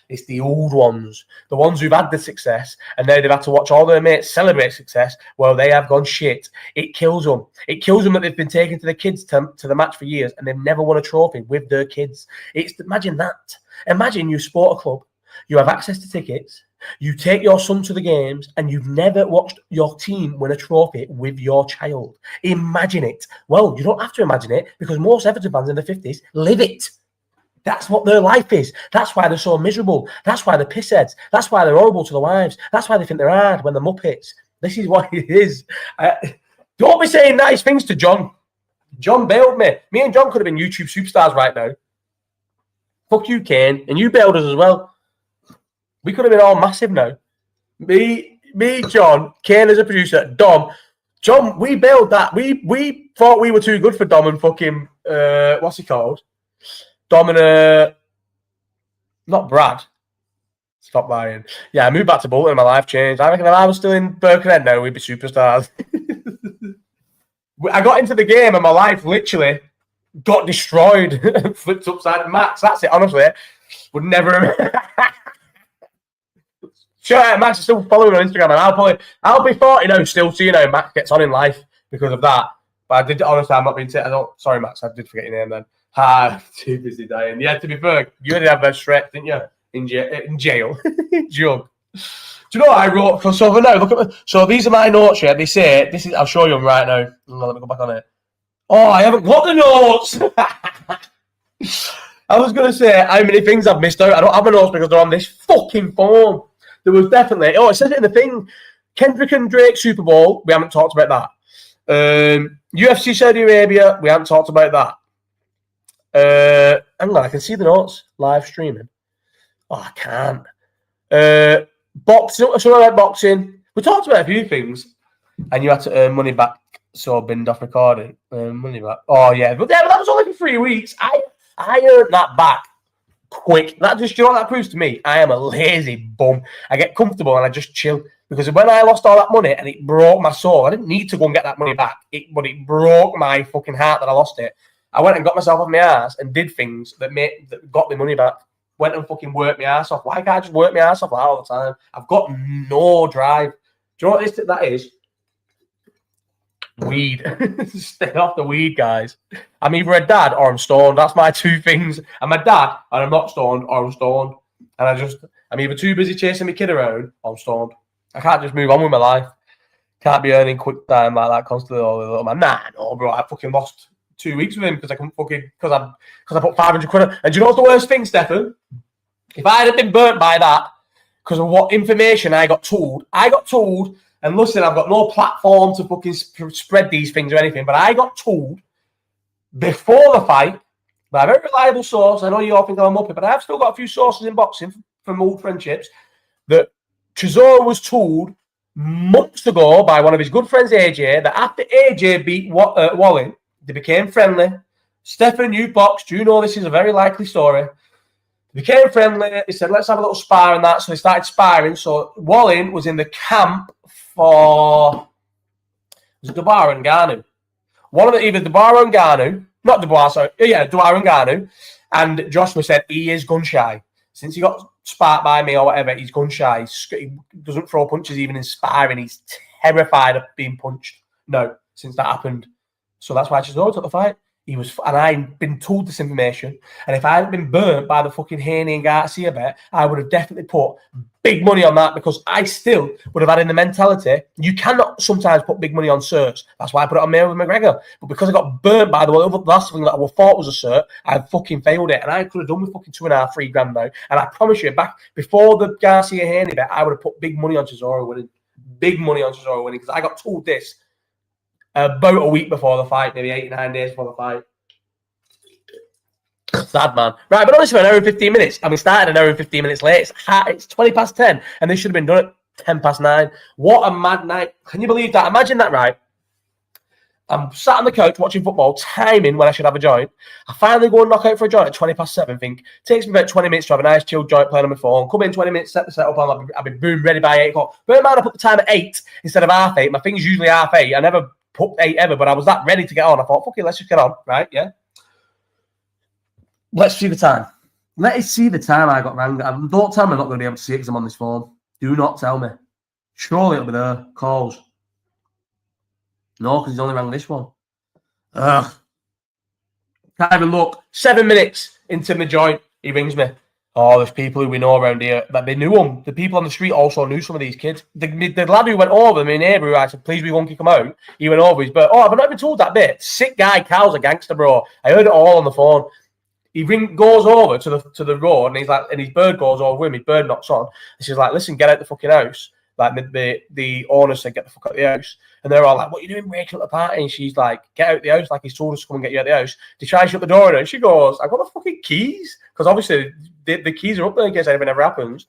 It's the old ones. The ones who've had the success, and now they've had to watch all their mates celebrate success. Well, they have gone shit. It kills them. It kills them that they've been taken to the kids to the match for years, and they've never won a trophy with their kids. Imagine that. Imagine you support a club. You have access to tickets. You take your son to the games and you've never watched your team win a trophy with your child. Imagine it. Well, you don't have to imagine it because most Everton fans in the 50s live it. That's what their life is. That's why they're so miserable. That's why they're pissheads. That's why they're horrible to their wives. That's why they think they're hard when they're muppets. This is what it is. Don't be saying nice things to John. John bailed me. Me and John could have been YouTube superstars right now. Fuck you, Kane. And you bailed us as well. We could have been all massive now. Me, John, Kane as a producer, Dom. John, we bailed that. We thought we were too good for Dom and fucking, what's he called? Dom and, not Brad. Stop lying. Yeah, I moved back to Bolton and my life changed. I reckon if I was still in Birkenhead now, we'd be superstars. I got into the game and my life literally got destroyed. Flipped upside. Max, that's it, honestly. Would never... Sure, Max is still following on Instagram, and I'll be 40 now still, so you know Max gets on in life because of that. But I did, honestly, I'm not being sorry, Max, I did forget your name then. Too busy dying. Yeah, to be fair, you did have a Shrek, didn't you? In jail. Jug. Do you know what I wrote for now? Look at so these are my notes here. They say this is. I'll show you them right now. Let me go back on it. Oh, I haven't got the notes. I was gonna say how many things I've missed out. I don't have my notes because they're on this fucking phone. There was definitely. Oh, it says it in the thing. Kendrick and Drake Super Bowl. We haven't talked about that. UFC Saudi Arabia. We haven't talked about that. Hang on, I can see the notes. Live streaming. Oh, I can't. Boxing. Something about boxing. We talked about a few things, and you had to earn money back. So binned off recording. Money back. Oh yeah, but that was only for 3 weeks. I earned that back quick. That just, you know what that proves to me? I am a lazy bum. I get comfortable and I just chill. Because when I lost all that money and it broke my soul, I didn't need to go and get that money back. But it broke my fucking heart that I lost it. I went and got myself off my ass and did things that got me money back. Went and fucking worked my ass off. Why can't I just work my ass off all the time? I've got no drive. Do you know what that is? Weed. Stay off the weed, guys. I'm either a dad or I'm stoned. That's my two things. I'm a dad and I'm not stoned, or I'm stoned. And I'm either too busy chasing my kid around or I'm stoned. I can't just move on with my life. Can't be earning quick time like that constantly all the little man. Nah, no, bro. I fucking lost 2 weeks with him because I couldn't fucking because I put 500 quid on. And do you know what's the worst thing, Stefan? If I had been burnt by that because of what information I got told, and listen, I've got no platform to fucking spread these things or anything, but I got told before the fight by a very reliable source. I know you all think I'm up it, but I've still got a few sources in boxing from old friendships that Chisora was told months ago by one of his good friends, AJ, that after AJ beat Wallin, they became friendly. Stefan, you boxed. You know this is a very likely story. They became friendly. He said, let's have a little spar and that. So they started sparring. So Wallin was in the camp for Dubois and Ngannou. One of the, either Dubois or Ngannou. Not Dubois, sorry. Yeah, Dubois and Ngannou. And Joshua said he is gun shy. Since he got sparked by me or whatever, he's gun shy. He doesn't throw punches even in sparring. He's terrified of being punched. No, since that happened. So that's why Chisora took the fight. He was, and I'd been told this information. And if I hadn't been burnt by the fucking Haney and Garcia bet, I would have definitely put big money on that, because I still would have had in the mentality, you cannot sometimes put big money on certs. That's why I put it on Mayweather McGregor. But because I got burnt by the last thing that I thought was a cert, I fucking failed it. And I could have done with fucking 2.5, 3 grand now. And I promise you, back before the Garcia Haney bet, I would have put big money on Chisora winning. Big money on Chisora winning, because I got told this about a week before the fight, maybe 8 or 9 days before the fight. Sad, man. Right, but honestly, an hour and 15 minutes. And we started an hour and 15 minutes late. It's 20 past 10, and this should have been done at 10 past 9. What a mad night. Can you believe that? Imagine that, right? I'm sat on the couch watching football, timing when I should have a joint. I finally go and knock out for a joint at 20 past 7, think. Takes me about 20 minutes to have a nice chilled joint playing on my phone. Come in 20 minutes, set the setup on. I'll be boom, ready by 8 o'clock. Bear in mind, I put the time at 8 instead of half 8. My thing's usually half 8. I never put 8 ever, but I was that ready to get on. I thought, fuck it, let's just get on, right? Yeah. Let's see the time. Let us see the time I got rang. Don't tell me I'm not going to be able to see it because I'm on this phone. Do not tell me. Surely it'll be there. Calls. No, because he's only rang this one. Ugh. Can't even look. 7 minutes into my joint, he rings me. Oh, there's people who we know around here. That they knew him. The people on the street also knew some of these kids. The lad who went over, my neighbour, who I said, please, we won't kick him out. He went over his bird. Oh, I've not even told that bit. Sick guy, Cal's a gangster, bro. I heard it all on the phone. He goes over to the road, and he's like, and his bird goes over with him. His bird knocks on, and she's like, "Listen, get out the fucking house." Like the owner said, "Get the fuck out the house," and they're all like, "What are you doing breaking up the party?" And she's like, "Get out the house!" Like he's told us to come and get you out the house. They try and shut the door on her, and she goes, "I've got the fucking keys," because obviously the keys are up there in case anything ever happens.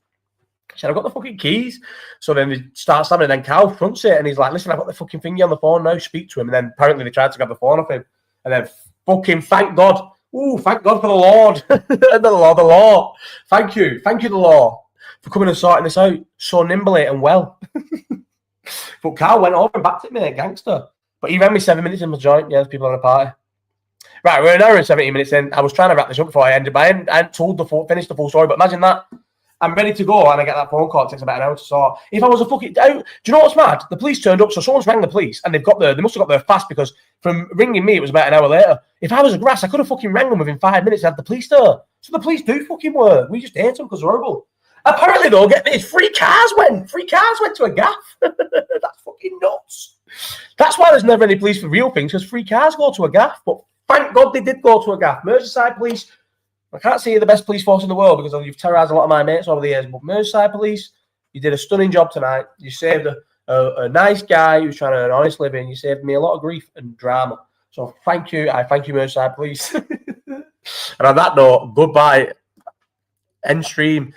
She said, "I've got the fucking keys." So then they start slamming, and then Cal fronts it, and he's like, "Listen, I've got the fucking thingy on the phone now. Speak to him." And then apparently they tried to grab the phone off him, and then fucking thank God. Ooh, thank God for the Lord. the law. Thank you, the law, for coming and sorting this out so nimbly and well. But Carl went over and backed it, mate, gangster. But he ran me 7 minutes in my joint. Yeah, there's people on a party. Right, we're an hour and 17 minutes in. I was trying to wrap this up before I ended, but I hadn't finished the full story. But imagine that. I'm ready to go, and I get that phone call. It takes about an hour to sort. If I was a fucking... Do you know what's mad? The police turned up, so someone's rang the police, and they must have got there fast, because from ringing me, it was about an hour later. If I was a grass, I could have fucking rang them within 5 minutes and had the police there. So the police do fucking work. We just hate them because they're horrible. Apparently, though, get this, free cars went to a gaff. That's fucking nuts. That's why there's never any police for real things, because free cars go to a gaff. But thank God they did go to a gaff. Merseyside police... I can't say you're the best police force in the world, because you've terrorised a lot of my mates over the years. But Merseyside police, you did a stunning job tonight. You saved a nice guy who's trying to earn an honest living. You saved me a lot of grief and drama. So thank you. I thank you, Merseyside police. And on that note, goodbye. End stream.